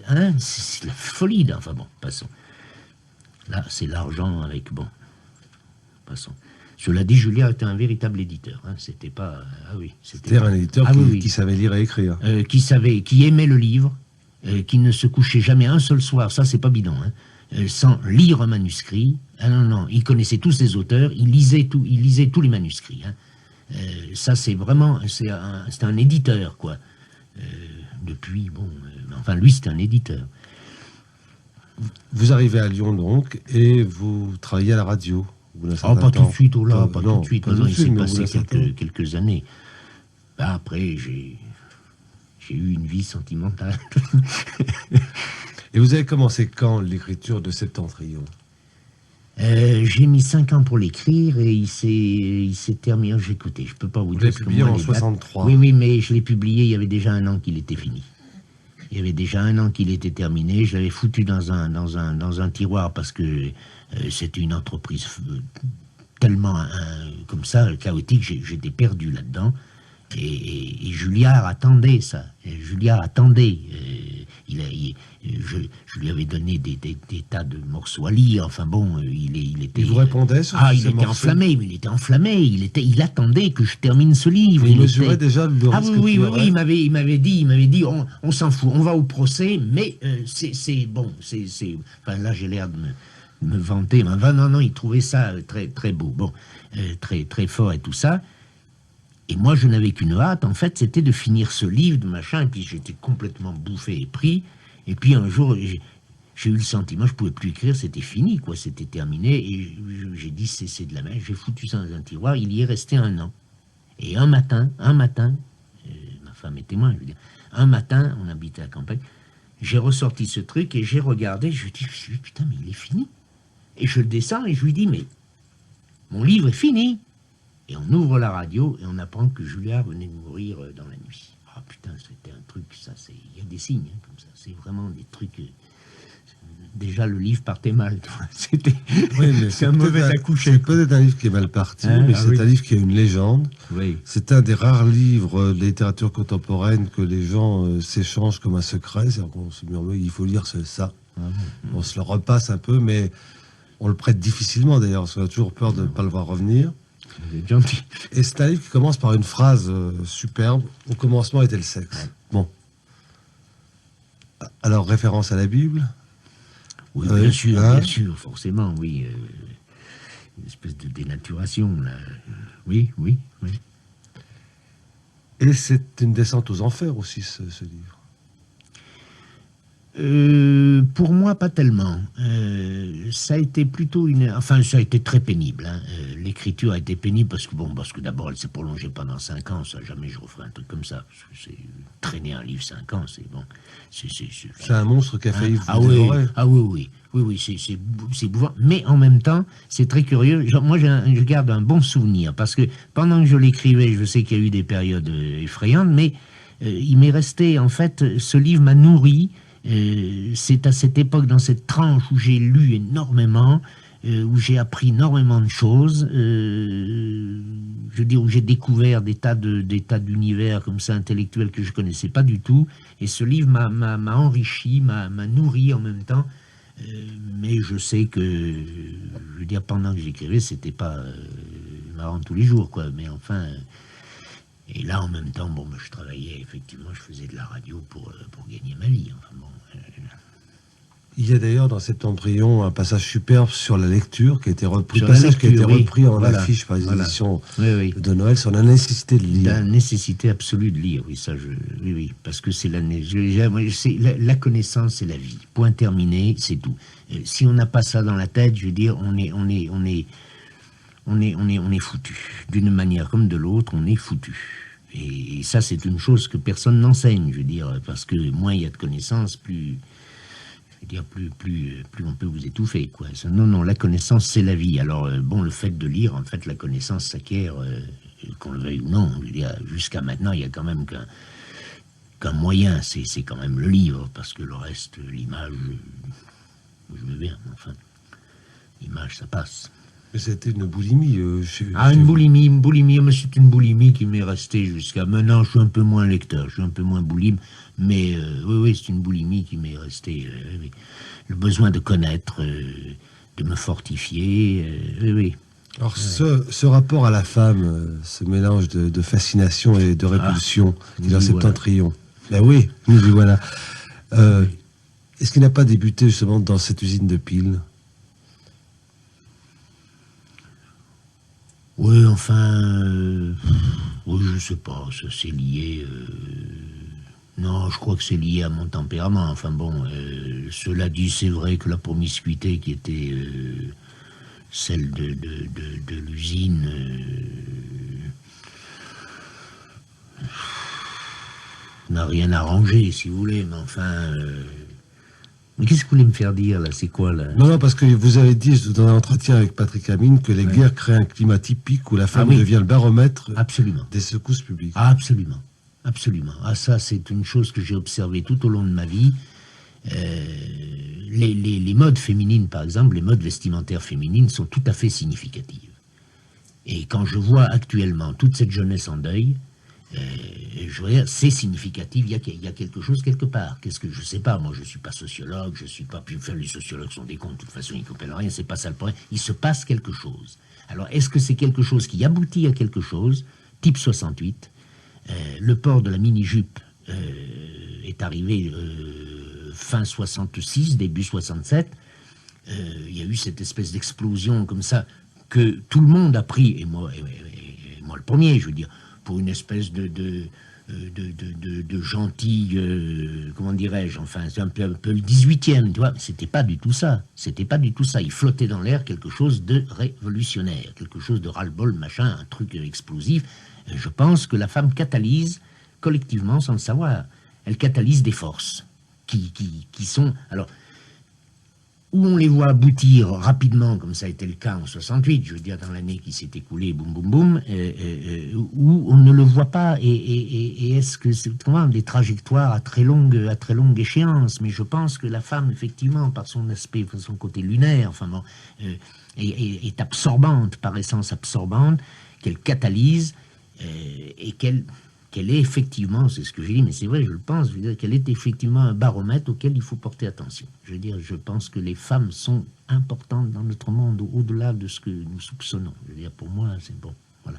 Hein? C'est la folie, là. Enfin bon, passons. Là, c'est l'argent avec... Bon, passons. Cela dit, Julliard était un véritable éditeur. Hein. C'était pas... Ah oui. C'était un éditeur qui savait lire et écrire. Qui aimait le livre, qui ne se couchait jamais un seul soir, ça c'est pas bidon, hein, sans lire un manuscrit. Ah non, non, il connaissait tous les auteurs, il lisait tous les manuscrits. Hein. Ça c'est vraiment... C'est un éditeur, quoi. Depuis, bon... enfin, lui, c'était un éditeur. Vous arrivez à Lyon, donc, et vous travaillez à la radio. Oh, pas tout de suite, oh là, pas non, tout de suite. pas tout Non, de il suite, s'est mais passé au bout d'un quelques années. Bah, après, j'ai eu une vie sentimentale. Et vous avez commencé quand l'écriture de Septentrion? J'ai mis 5 ans pour l'écrire et il s'est terminé. Écoutez, je peux pas vous dire. Vous l'avez publié en 63. Oui, oui, mais je l'ai publié, il y avait déjà 1 an qu'il était fini. Il y avait déjà 1 an qu'il était terminé. Je l'avais foutu dans un tiroir parce que c'était une entreprise tellement comme ça, chaotique, j'étais perdu là-dedans. Et Julliard attendait ça. Julliard attendait. Je lui avais donné des tas de morceaux à lire. Enfin bon, il était. Il vous répondait sur Ah, il ces était morceaux? enflammé. Mais il était enflammé. Il attendait que je termine ce livre. Il mesurait déjà le Ah risque oui, qu'il oui, aurait. oui. Il m'avait dit, on s'en fout. On va au procès, mais c'est bon. Enfin là, j'ai l'air de me vanter. Mais enfin, non, il trouvait ça très, très beau. Bon, très, très fort et tout ça. Et moi, je n'avais qu'une hâte, en fait, c'était de finir ce livre, de machin, et puis j'étais complètement bouffé et pris. Et puis un jour, j'ai eu le sentiment, je pouvais plus écrire, c'était fini, quoi, c'était terminé. Et j'ai dit, c'est de la merde, j'ai foutu ça dans un tiroir, il y est resté 1 an. Et un matin, ma femme est témoin, je veux dire, un matin, on habitait à la campagne, j'ai ressorti ce truc et j'ai regardé, je dis, putain, mais il est fini. Et je le descends et je lui dis, mais mon livre est fini. Et on ouvre la radio et on apprend que Julliard venait de mourir dans la nuit. Ah putain, c'était un truc, ça c'est... Il y a des signes hein, comme ça, c'est vraiment des trucs... Déjà le livre partait mal, c'était Oui, mais c'est un mauvais accouché. C'est peut-être un livre qui est mal parti, Hein, mais ah c'est oui. un livre qui a une légende. Oui. C'est un des rares livres de littérature contemporaine que les gens s'échangent comme un secret. C'est-à-dire qu'on se murmure, il faut lire ça. Ah bon. On se le repasse un peu, mais on le prête difficilement d'ailleurs, parce qu'on a toujours peur de ne pas le voir revenir. Vous êtes gentil. Et c'est un livre qui commence par une phrase superbe. Au commencement était le sexe. Bon. Alors, référence à la Bible. Oui, hein bien sûr, forcément, oui. Une espèce de dénaturation, là. Oui. Et c'est une descente aux enfers aussi, ce livre. Pour moi, pas tellement. Ça a été plutôt Enfin, ça a été très pénible. Hein. L'écriture a été pénible parce que d'abord, elle s'est prolongée pendant 5 ans. Ça, jamais je referai un truc comme ça. Parce que c'est traîner un livre 5 ans, c'est bon. C'est un monstre qui a failli vous dévorer. Oui, c'est bouffant. Mais en même temps, c'est très curieux. Moi, je garde un bon souvenir parce que pendant que je l'écrivais, je sais qu'il y a eu des périodes effrayantes, mais il m'est resté, en fait, ce livre m'a nourri. C'est à cette époque, dans cette tranche où j'ai lu énormément, où j'ai appris énormément de choses, je veux dire, où j'ai découvert des tas d'univers comme ça intellectuels que je connaissais pas du tout. Et ce livre m'a enrichi, m'a nourri en même temps. Mais je sais que, je veux dire, pendant que j'écrivais, c'était pas marrant tous les jours, quoi. Mais enfin. Et là, en même temps, bon, je travaillais, effectivement, je faisais de la radio pour gagner ma vie. Enfin, bon, Il y a d'ailleurs dans Septentrion un passage superbe sur la lecture qui a été repris, Sur la passage qui a été lecture, oui. repris en Voilà. affiche par les Voilà. éditions Oui. de Noël sur la nécessité de lire. La nécessité absolue de lire, oui, ça, oui, parce que c'est la connaissance, c'est la vie. Point terminé, c'est tout. Si on n'a pas ça dans la tête, je veux dire, on est foutu. D'une manière comme de l'autre, on est foutu. Et ça, c'est une chose que personne n'enseigne, je veux dire, parce que moins il y a de connaissances, plus on peut vous étouffer, quoi. Non, la connaissance, c'est la vie. Alors, bon, le fait de lire, en fait, la connaissance s'acquiert, qu'on le veuille ou non. Je veux dire, jusqu'à maintenant, il y a quand même qu'un moyen, c'est quand même le livre, parce que le reste, l'image, je veux bien, enfin, l'image, ça passe. Mais c'était une boulimie. Une boulimie, mais c'est une boulimie qui m'est restée jusqu'à maintenant. Je suis un peu moins lecteur, je suis un peu moins boulime, mais oui, c'est une boulimie qui m'est restée. Oui. Le besoin de connaître, de me fortifier, oui. Alors, ce rapport à la femme, ce mélange de fascination et de répulsion, qui est dans Septentrion. Ben oui, nous y voilà. Est-ce qu'il n'a pas débuté justement dans cette usine de piles? Oui, enfin, oui, je sais pas, ça c'est lié. Non, je crois que c'est lié à mon tempérament. Enfin bon, cela dit, c'est vrai que la promiscuité qui était celle de l'usine n'a rien arrangé, si vous voulez, mais enfin. Mais qu'est-ce que vous voulez me faire dire, là? C'est quoi, là? Non, parce que vous avez dit dans un entretien avec Patrick Amine que les guerres créent un climat typique où la femme devient le baromètre des secousses publiques. Absolument. Ah, ça, c'est une chose que j'ai observée tout au long de ma vie. Les modes féminines, par exemple, les modes vestimentaires féminines sont tout à fait significatives. Et quand je vois actuellement toute cette jeunesse en deuil, je veux dire, c'est significatif, il y a quelque chose quelque part. Qu'est-ce que je sais pas, moi je suis pas sociologue, je suis pas, puis enfin, les sociologues sont des cons, de toute façon ils comprennent rien, c'est pas ça le problème. Il se passe quelque chose. Alors est-ce que c'est quelque chose qui aboutit à quelque chose, type 68, le port de la mini-jupe est arrivé fin 66, début 67, il y a eu cette espèce d'explosion comme ça que tout le monde a pris, et moi le premier, je veux dire, pour une espèce de gentil, comment dirais-je, enfin, c'est un peu le 18e, tu vois, c'était pas du tout ça, il flottait dans l'air quelque chose de révolutionnaire, quelque chose de ras-le-bol, machin, un truc explosif. Je pense que la femme catalyse collectivement, sans le savoir, elle catalyse des forces qui sont, alors, où on les voit aboutir rapidement, comme ça a été le cas en 68, je veux dire dans l'année qui s'est écoulée, boum boum boum, où on ne le voit pas, et est-ce que c'est comment des trajectoires à très longue échéance, mais je pense que la femme, effectivement, par son aspect, par son côté lunaire, enfin bon, est absorbante, par essence absorbante, qu'elle catalyse, et qu'elle est effectivement, c'est ce que j'ai dit, mais c'est vrai, je le pense, je veux dire qu'elle est effectivement un baromètre auquel il faut porter attention. Je veux dire, je pense que les femmes sont importantes dans notre monde, au-delà de ce que nous soupçonnons. Je veux dire, pour moi, c'est bon, voilà.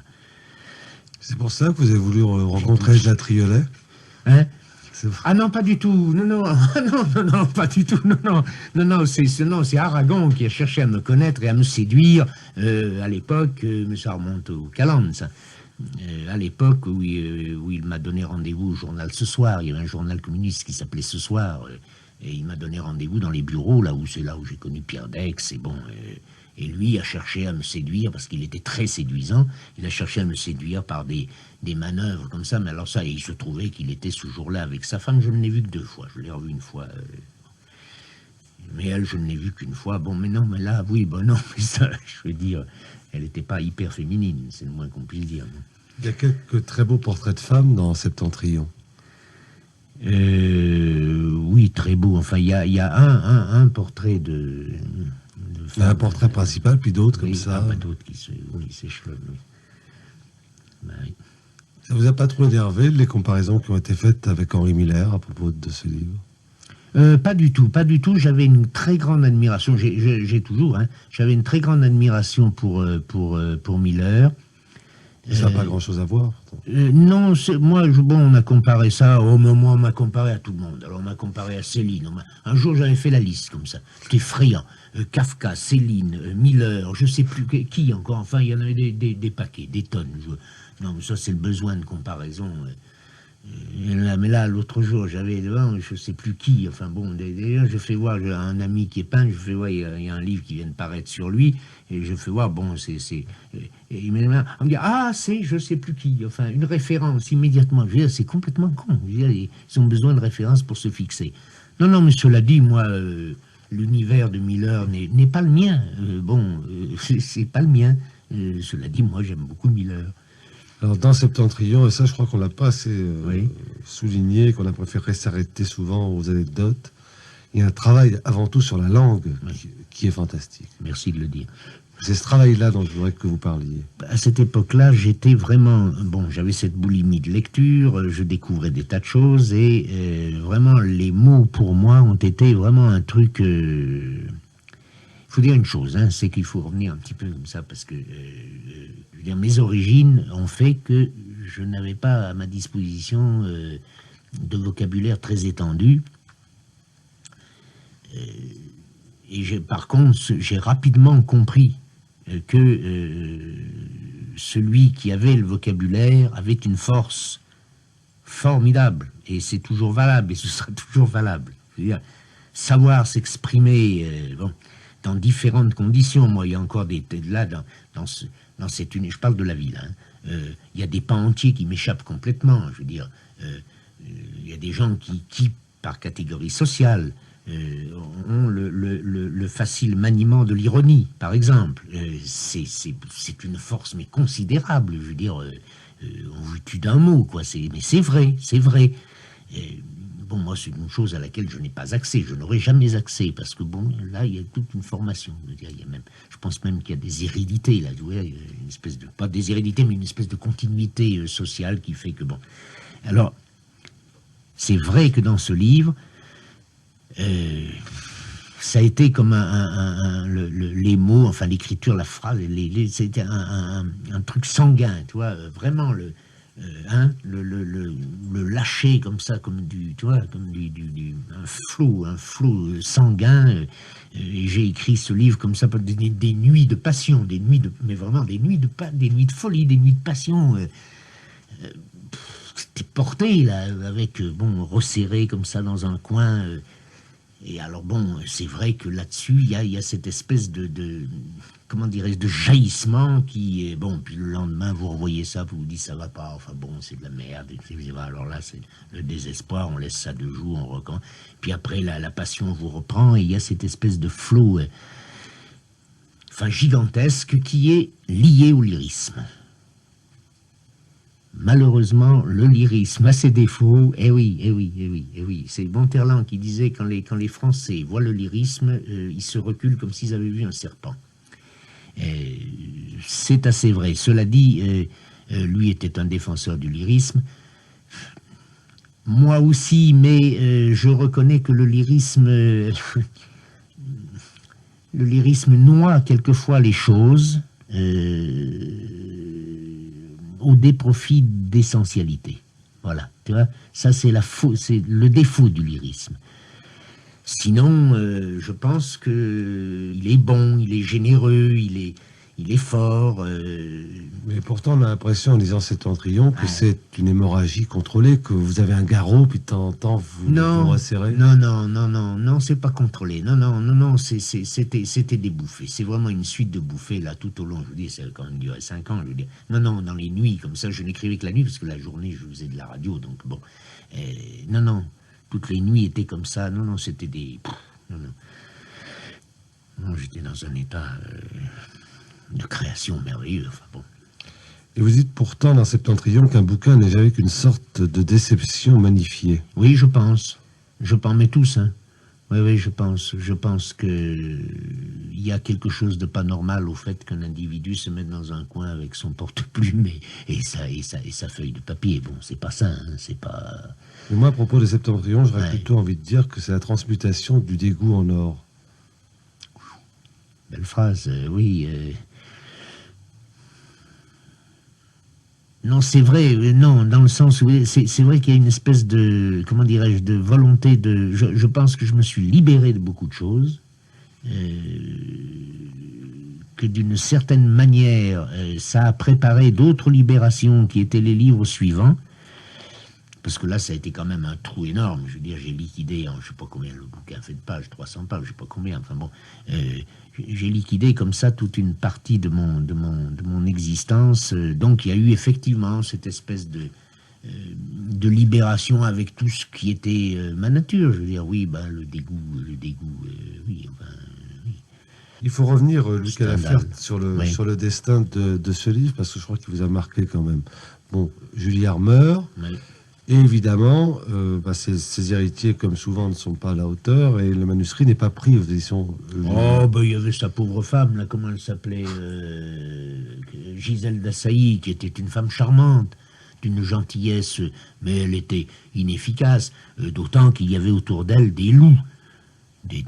C'est pour ça que vous avez voulu rencontrer Jeanne Triolet? Hein? Ah non, pas du tout, non, pas du tout, non, c'est Aragon qui a cherché à me connaître et à me séduire, à l'époque, mais ça remonte au Calandre, ça. À l'époque où il m'a donné rendez-vous au journal Ce Soir, il y avait un journal communiste qui s'appelait Ce Soir, et il m'a donné rendez-vous dans les bureaux, c'est là où j'ai connu Pierre Daix, et bon, et lui a cherché à me séduire, parce qu'il était très séduisant, il a cherché à me séduire par des manœuvres comme ça, mais alors ça, il se trouvait qu'il était ce jour-là avec sa femme, je ne l'ai vu que 2 fois, je l'ai revu une fois, mais elle, je ne l'ai vue qu'une fois, bon, mais non, mais là, oui, bon, non, mais ça, je veux dire... Elle n'était pas hyper féminine, c'est le moins qu'on puisse dire. Il y a quelques très beaux portraits de femmes dans Septentrion. Oui, très beau. Enfin, il y a un portrait de femme. Il y a un portrait principal, puis d'autres comme ça. Pas d'autres qui s'échelonnent. Oui. Ben, oui. Ça vous a pas trop énervé les comparaisons qui ont été faites avec Henri Miller à propos de ce livre? Pas du tout. J'avais une très grande admiration. J'ai toujours. J'avais une très grande admiration pour Miller. Ça n'a pas grand-chose à voir. Non, moi, bon, on a comparé ça, au moment on m'a comparé à tout le monde. Alors on m'a comparé à Céline. Un jour, j'avais fait la liste comme ça. J'étais friand. Kafka, Céline, Miller, je sais plus qui encore. Enfin, il y en avait des paquets, des tonnes. Non, mais ça, c'est le besoin de comparaison. Mais là, l'autre jour, j'avais devant, je sais plus qui. Enfin bon, d'ailleurs, je fais voir à un ami qui est peintre, je fais voir, il y a un livre qui vient de paraître sur lui, et je fais voir, bon, et il me dit, ah, c'est je sais plus qui. Enfin, une référence immédiatement. Je veux dire, c'est complètement con. Je veux dire, ils ont besoin de références pour se fixer. Non, mais cela dit, moi, l'univers de Miller n'est pas le mien. C'est pas le mien. Cela dit, moi, j'aime beaucoup Miller. Alors dans Septentrion, et ça je crois qu'on l'a pas assez souligné, qu'on a préféré s'arrêter souvent aux anecdotes, il y a un travail avant tout sur la langue qui est fantastique. Merci de le dire. C'est ce travail-là dont je voudrais que vous parliez. À cette époque-là, j'étais vraiment... Bon, j'avais cette boulimie de lecture, je découvrais des tas de choses, et vraiment, les mots, pour moi, ont été vraiment un truc... Il faut dire une chose, hein, c'est qu'il faut revenir un petit peu comme ça, parce que je veux dire, mes origines ont fait que je n'avais pas à ma disposition de vocabulaire très étendu. Par contre, j'ai rapidement compris que celui qui avait le vocabulaire avait une force formidable, et c'est toujours valable, et ce sera toujours valable. Je veux dire, savoir s'exprimer... dans différentes conditions. Moi, il y a encore là, dans cette je parle de la ville, hein. Il y a des pans entiers qui m'échappent complètement. Je veux dire, il y a des gens qui par catégorie sociale, ont le facile maniement de l'ironie, par exemple. C'est une force, mais considérable. Je veux dire, on tue d'un mot, quoi. Mais c'est vrai, c'est vrai. Bon, moi, c'est une chose à laquelle je n'ai pas accès. Je n'aurai jamais accès, parce que, bon, là, il y a toute une formation. Je pense même qu'il y a des hérédités, là. Vous voyez, une espèce de... Pas des hérédités, mais une espèce de continuité sociale qui fait que, bon... Alors, c'est vrai que dans ce livre, ça a été comme les mots, enfin, l'écriture, la phrase, c'était un truc sanguin, tu vois, vraiment, le lâcher comme ça, comme du, tu vois, comme un flot sanguin. Et j'ai écrit ce livre comme ça, des nuits de passion, mais vraiment des nuits de folie, des nuits de passion. C'était porté là, avec resserré comme ça dans un coin. Et alors bon, c'est vrai que là-dessus, il y a cette espèce de comment dirais-je, de jaillissement qui est bon. Puis le lendemain, vous revoyez ça, vous vous dites ça va pas. Enfin bon, c'est de la merde. Alors là, c'est le désespoir. On laisse ça 2 jours, on recommence. Puis après, la passion vous reprend et il y a cette espèce de flot, enfin gigantesque, qui est lié au lyrisme. Malheureusement, le lyrisme a ses défauts. Eh oui. C'est Bonterland qui disait quand les Français voient le lyrisme, ils se reculent comme s'ils avaient vu un serpent. C'est assez vrai. Cela dit, lui était un défenseur du lyrisme. Moi aussi, mais je reconnais que le lyrisme noie quelquefois les choses au déprofit d'essentialité. Voilà, tu vois, ça c'est le défaut du lyrisme. Sinon, je pense qu'il est bon, il est généreux, il est fort. Mais pourtant, on a l'impression, en lisant Septentrion, que c'est une hémorragie contrôlée, que vous avez un garrot, puis de temps en temps, vous resserrez. Non, c'est pas contrôlé. Non, c'était des bouffées. C'est vraiment une suite de bouffées, là, tout au long. Je vous dis, ça a quand même duré 5 ans, je veux dire. Non, dans les nuits, comme ça, je n'écrivais que la nuit, parce que la journée, je faisais de la radio, donc bon. Non. Toutes les nuits étaient comme ça. Non, c'était des... Non, j'étais dans un état de création merveilleux. Enfin, bon. Et vous dites pourtant dans Septentrion qu'un bouquin n'est jamais qu'une sorte de déception magnifiée. Oui, je pense. Je pense, mais tous, hein. Oui, je pense. Je pense que il y a quelque chose de pas normal au fait qu'un individu se mette dans un coin avec son porte-plume et sa feuille de papier. Bon, c'est pas ça, hein, c'est pas... Mais moi, à propos de Septentrion, j'aurais plutôt envie de dire que c'est la transmutation du dégoût en or. Belle phrase, oui. Non, c'est vrai, non, dans le sens où c'est vrai qu'il y a une espèce de, comment dirais-je, de volonté de... Je pense que je me suis libéré de beaucoup de choses, que d'une certaine manière, ça a préparé d'autres libérations qui étaient les livres suivants, parce que là, ça a été quand même un trou énorme. Je veux dire, j'ai liquidé, je sais pas combien, le bouquin fait de pages, 300 pages, je sais pas combien, enfin bon... j'ai liquidé comme ça toute une partie de mon existence. Donc il y a eu effectivement cette espèce de libération avec tout ce qui était ma nature. Je veux dire, oui, ben, le dégoût, oui, enfin, oui. Il faut revenir, Lucas Stendhal. Laferte, Oui. sur le destin de ce livre, parce que je crois qu'il vous a marqué quand même. Bon, Julliard meurt, Oui. et évidemment, ses héritiers, comme souvent, ne sont pas à la hauteur, et le manuscrit n'est pas pris aux éditions. Oh, ben il y avait sa pauvre femme, là, comment elle s'appelait, Gisèle d'Assailly, qui était une femme charmante, d'une gentillesse, mais elle était inefficace, d'autant qu'il y avait autour d'elle des loups, des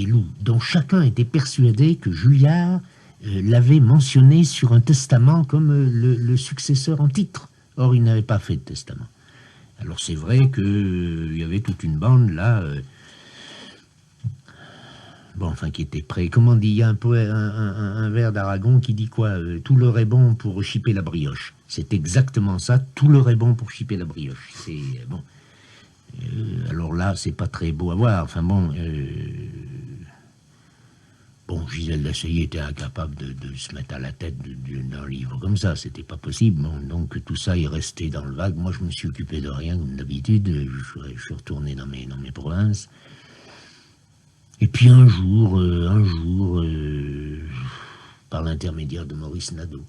loups, dont chacun était persuadé que Julliard l'avait mentionné sur un testament comme le successeur en titre. Or, il n'avait pas fait de testament. Alors, c'est vrai qu'il y avait toute une bande, là, bon, enfin, qui était prêt. Comment dit, il y a un vers d'Aragon qui dit quoi, tout leur est bon pour chipper la brioche. C'est exactement ça, tout leur est bon pour chipper la brioche. C'est, bon. Alors là, c'est pas très beau à voir. Enfin, bon... Bon, Gisèle d'Assailly était incapable de se mettre à la tête d'un livre comme ça, c'était pas possible. Bon, donc tout ça est resté dans le vague. Moi, je me suis occupé de rien comme d'habitude. Je suis retourné dans mes provinces. Et puis un jour, par l'intermédiaire de Maurice Nadeau,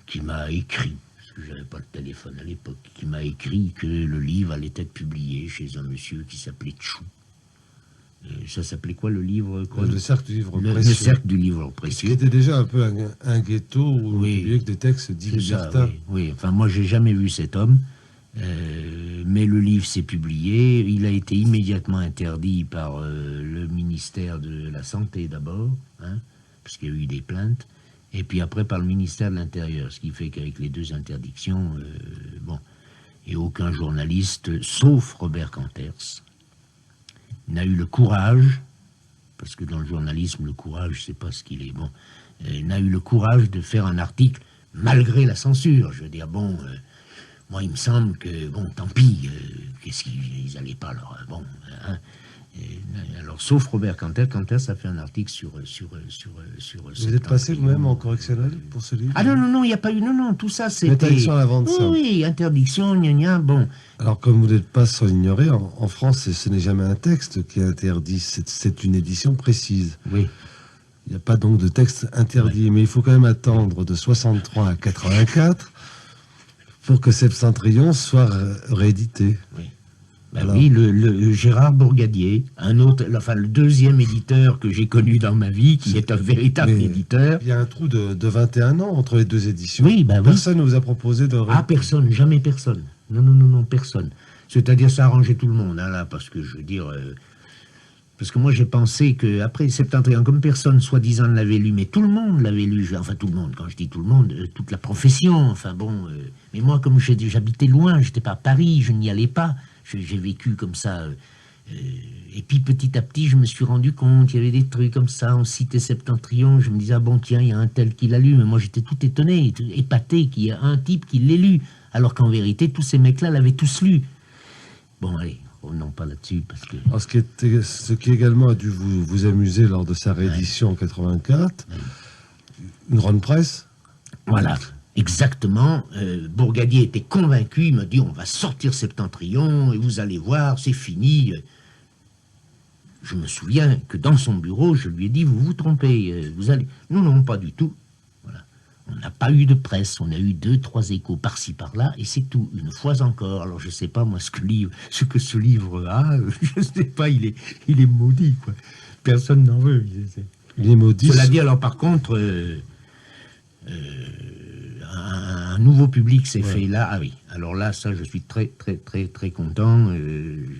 qui m'a écrit, parce que j'avais pas de téléphone à l'époque, qui m'a écrit que le livre allait être publié chez un monsieur qui s'appelait Tchou. Ça s'appelait quoi le livre, quoi, le cercle du livre le précieux. cercle du livre précieux. Qui était déjà un peu un ghetto où Oui. il y avait que des textes dits libertins. Oui, oui, enfin moi j'ai jamais vu cet homme, mais le livre s'est publié, il a été immédiatement interdit par le ministère de la Santé d'abord, hein, parce qu'il y a eu des plaintes, et puis après par le ministère de l'Intérieur, ce qui fait qu'avec les deux interdictions, bon, et aucun journaliste, sauf Robert Canters, n'a eu le courage, parce que dans le journalisme, le courage, c'est pas ce qu'il est, bon, n'a eu le courage de faire un article malgré la censure. Je veux dire, bon, moi, il me semble que, bon, tant pis, qu'est-ce qu'ils allaient pas leur... Bon, hein, alors, sauf Robert Canters a fait un article sur Vous êtes passé vous-même en correctionnel pour ce livre? Ah non, il n'y a pas eu... Non, tout ça, c'était... Interdiction à la vente, ça. Oui, interdiction, gna, bon... Alors, comme vous n'êtes pas sans l'ignorer, en France, ce n'est jamais un texte qui est interdit, c'est une édition précise. Oui. Il n'y a pas donc de texte interdit, ouais. Mais il faut quand même attendre de 63 à 84 pour que Septentrion soit réédité. Oui. Ben oui, le Gérard Bourgadier, un autre, enfin le deuxième éditeur que j'ai connu dans ma vie, qui est un véritable éditeur. Il y a un trou de 21 ans entre les deux éditions. Oui, ben personne ne vous a proposé de... Ah, personne, jamais personne. Non, personne. C'est-à-dire, ça arrangeait tout le monde, hein, là, parce que, je veux dire... parce que moi, j'ai pensé qu'après Septentrion, comme personne, soi-disant, l'avait lu, mais tout le monde l'avait lu, enfin, tout le monde, quand je dis tout le monde, toute la profession, enfin, bon... mais moi, comme j'habitais loin, j'étais pas à Paris, je n'y allais pas, j'ai vécu comme ça... et puis, petit à petit, je me suis rendu compte, il y avait des trucs comme ça, on citait Septentrion, je me disais, ah bon, tiens, il y a un tel qui l'a lu, mais moi, j'étais tout étonné, épaté qu'il y a un type qui l'ait lu, alors qu'en vérité, tous ces mecs-là l'avaient tous lu. Bon, allez... revenons pas là-dessus, parce que... Alors, ce qui également a dû vous amuser lors de sa réédition en 84, une grande presse. Voilà, exactement. Bourgadier était convaincu, il m'a dit, on va sortir Septentrion, et vous allez voir, c'est fini. Je me souviens que dans son bureau, je lui ai dit, vous vous trompez, vous allez... Non, pas du tout. Voilà. On n'a pas eu de presse, on a eu 2-3 échos par-ci par-là, et c'est tout, une fois encore. Alors je sais pas moi ce que ce livre a, je sais pas, il est maudit, quoi. Personne n'en veut. Il est maudit. Cela dit, alors par contre, un nouveau public s'est fait là. Ah oui, alors là, ça, je suis très content. Je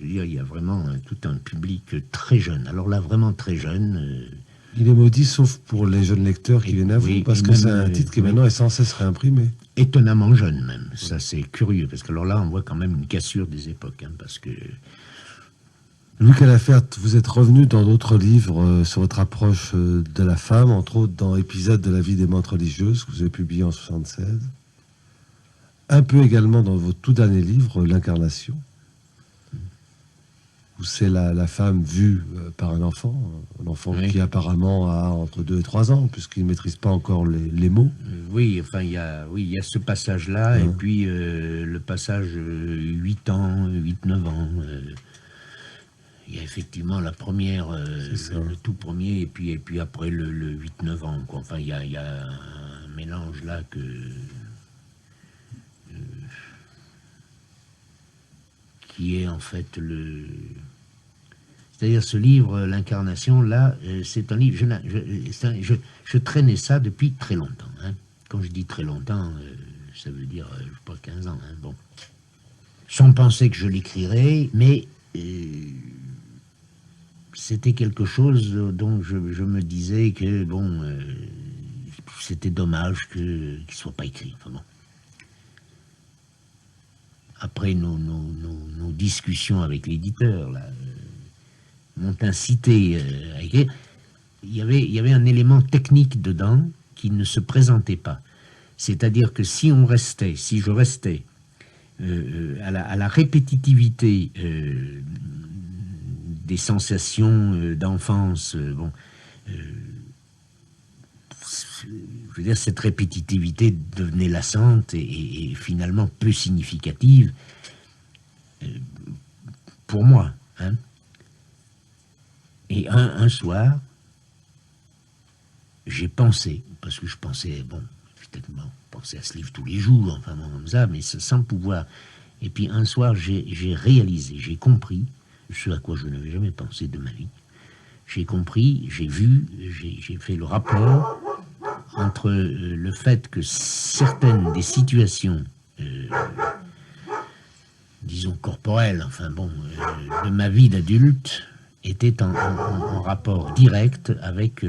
veux dire, il y a vraiment tout un public très jeune. Alors là, vraiment très jeune. Il est maudit, sauf pour les jeunes lecteurs qui viennent à vous, parce que c'est un titre qui maintenant est sans cesse réimprimé. Étonnamment jeune même, ça c'est curieux, parce que alors là on voit quand même une cassure des époques, hein, parce que... Louis Calafert, vous êtes revenu dans d'autres livres sur votre approche de la femme, entre autres dans Épisodes de la vie des mentes religieuses, que vous avez publié en 1976. Un peu également dans votre tout dernier livre, L'Incarnation, où c'est la femme vue par un enfant oui. Qui apparemment a entre 2 et 3 ans, puisqu'il ne maîtrise pas encore les mots. Oui, enfin, il y a ce passage-là, et puis le passage 8 ans, 8-9 ans... Il y a effectivement la première, le tout premier, et puis après le 8-9 ans, quoi. Enfin, il y a un mélange là qui est en fait le... C'est-à-dire ce livre, L'Incarnation, là, c'est un livre... Je traînais ça depuis très longtemps. Hein. Quand je dis très longtemps, ça veut dire, je sais pas, 15 ans. Hein, bon. Sans penser que je l'écrirais, mais... c'était quelque chose dont je me disais que, bon, c'était dommage qu'il ne soit pas écrit. Enfin bon. Après nos discussions avec l'éditeur, là, m'ont incité à écrire. Il y avait un élément technique dedans qui ne se présentait pas. C'est-à-dire que si je restais à la répétitivité des sensations d'enfance, bon, je veux dire, cette répétitivité devenait lassante et finalement peu significative pour moi. Hein. Et un soir, j'ai pensé, parce que je pensais, bon, peut-être penser à ce livre tous les jours, enfin bon, comme ça, mais sans pouvoir. Et puis un soir, j'ai réalisé, j'ai compris ce à quoi je n'avais jamais pensé de ma vie. J'ai compris, j'ai vu, j'ai fait le rapport entre le fait que certaines des situations, disons corporelles, enfin bon, de ma vie d'adulte, étaient en rapport direct avec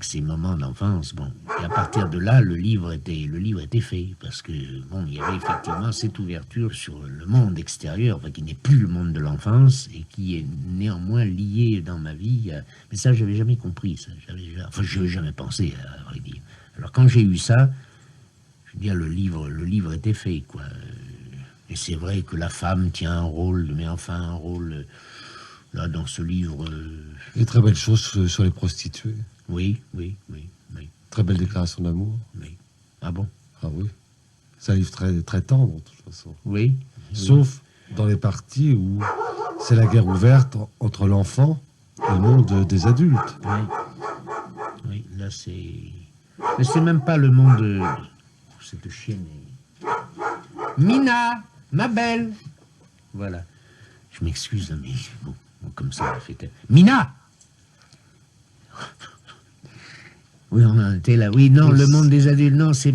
ces moments d'enfance. Bon, et à partir de là, le livre était fait, parce que bon, il y avait effectivement cette ouverture sur le monde extérieur, enfin, qui n'est plus le monde de l'enfance et qui est néanmoins lié dans ma vie. Mais ça, j'avais jamais compris. Ça, je n'avais jamais pensé, à vrai dire. Alors quand j'ai eu ça, je veux dire, le livre était fait, quoi. Et c'est vrai que la femme tient un rôle, mais enfin un rôle. Là, dans ce livre... Et très belle chose sur les prostituées. Oui. Très belle déclaration d'amour. Oui. Ah bon? Ah oui. C'est un livre très, très tendre, de toute façon. Oui. Sauf dans les parties où c'est la guerre ouverte entre l'enfant et le monde des adultes. Oui, là c'est... Mais c'est même pas le monde de... Cette chienne est... Mina, ma belle. Voilà. Je m'excuse, mais bon... Comme ça, on fait... Mina! Oui, on en était là. Oui, non, le monde des adultes, non, c'est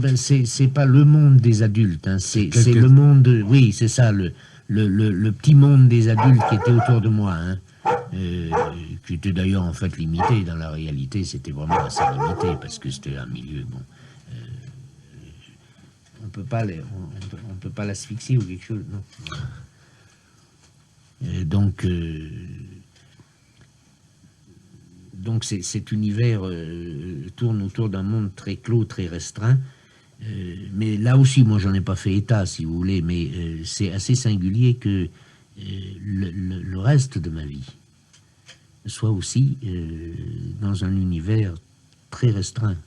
pas le monde des adultes, hein, c'est le monde... Oui, c'est ça, le petit monde des adultes qui était autour de moi, hein, qui était d'ailleurs en fait limité. Dans la réalité, c'était vraiment assez limité, parce que c'était un milieu, bon... on peut pas l'asphyxier ou quelque chose, non. Donc cet univers tourne autour d'un monde très clos, très restreint. Mais là aussi, moi, j'en ai pas fait état, si vous voulez, mais c'est assez singulier que le reste de ma vie soit aussi dans un univers très restreint.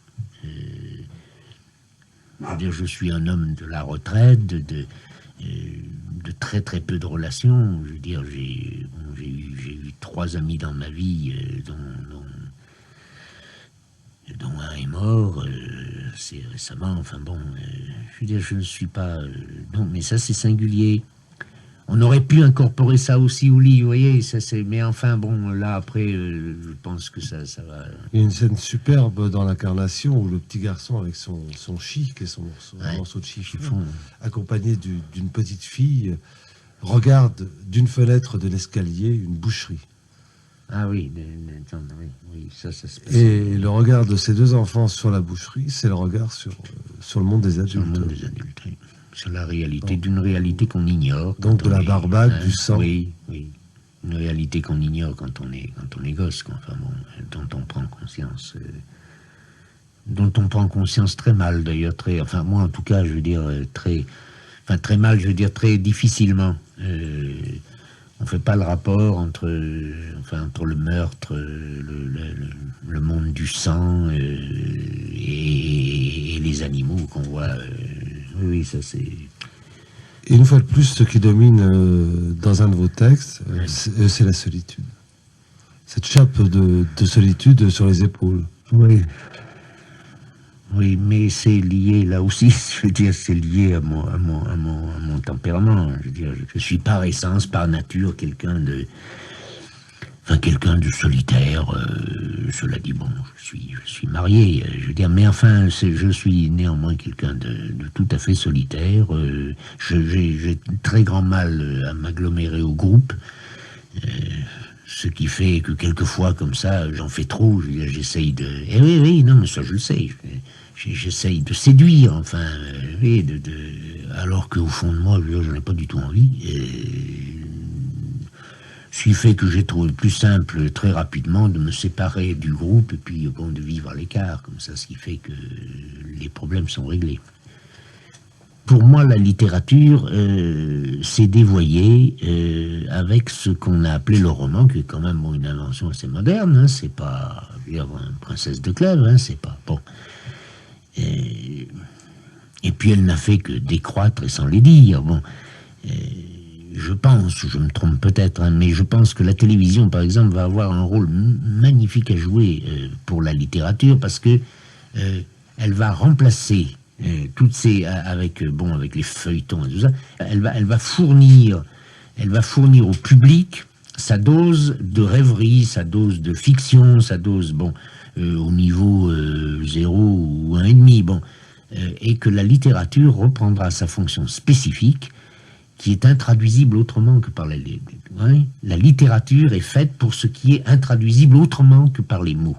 Je suis un homme de la retraite, de très très peu de relations. Je veux dire, j'ai eu 3 amis dans ma vie, dont un est mort, c'est récemment, enfin bon, je veux dire, je ne suis pas... non, mais ça c'est singulier. On aurait pu incorporer ça aussi au lit, vous voyez, ça c'est... Mais enfin bon, là après, je pense que ça va... Il y a une scène superbe dans l'Incarnation où le petit garçon avec son chic et son morceau de chiffon, accompagné d'une petite fille, regarde d'une fenêtre de l'escalier une boucherie. Ah oui, oui, ça se passe. Et le regard de ces deux enfants sur la boucherie, c'est le regard sur le monde des adultes. Sur le monde des adultes, oui. Sur la réalité, d'une réalité qu'on ignore. Donc de la barbade, du sang. Oui, oui. Une réalité qu'on ignore quand on est gosse, quoi. Enfin bon, dont on prend conscience. Dont on prend conscience très mal, d'ailleurs, enfin moi en tout cas, je veux dire, très mal, je veux dire, très difficilement. On ne fait pas le rapport entre le meurtre, le monde du sang et les animaux qu'on voit. Oui, ça c'est... Et une fois de plus, ce qui domine dans un de vos textes, c'est la solitude. Cette chape de solitude sur les épaules. Oui. Oui, mais c'est lié, là aussi, je veux dire, c'est lié à mon tempérament. Je veux dire, je suis par essence, par nature, quelqu'un de solitaire. Cela dit, bon, je suis marié, je veux dire, mais enfin, je suis néanmoins quelqu'un de tout à fait solitaire. J'ai très grand mal à m'agglomérer au groupe. Ce qui fait que quelquefois, comme ça, j'en fais trop. J'essaye de... Eh oui, non, mais ça, je le sais. J'essaye de séduire, enfin, oui, alors qu'au fond de moi, je n'en ai pas du tout envie. Ce qui fait que j'ai trouvé plus simple, très rapidement, de me séparer du groupe et puis, bon, de vivre à l'écart, comme ça, ce qui fait que les problèmes sont réglés. Pour moi, la littérature s'est dévoyée avec ce qu'on a appelé le roman, qui est quand même une invention assez moderne. Hein, c'est pas, une princesse de Clèves, hein, c'est pas bon. Et puis elle n'a fait que décroître et sans les dire. Bon, je pense, je me trompe peut-être, hein, mais je pense que la télévision, par exemple, va avoir un rôle magnifique à jouer pour la littérature parce que elle va remplacer toutes ces avec les feuilletons et tout ça. Elle va fournir au public sa dose de rêverie, sa dose de fiction, sa dose au niveau 0 ou 1,5, bon, et que la littérature reprendra sa fonction spécifique qui est intraduisible autrement que par la littérature est faite pour ce qui est intraduisible autrement que par les mots.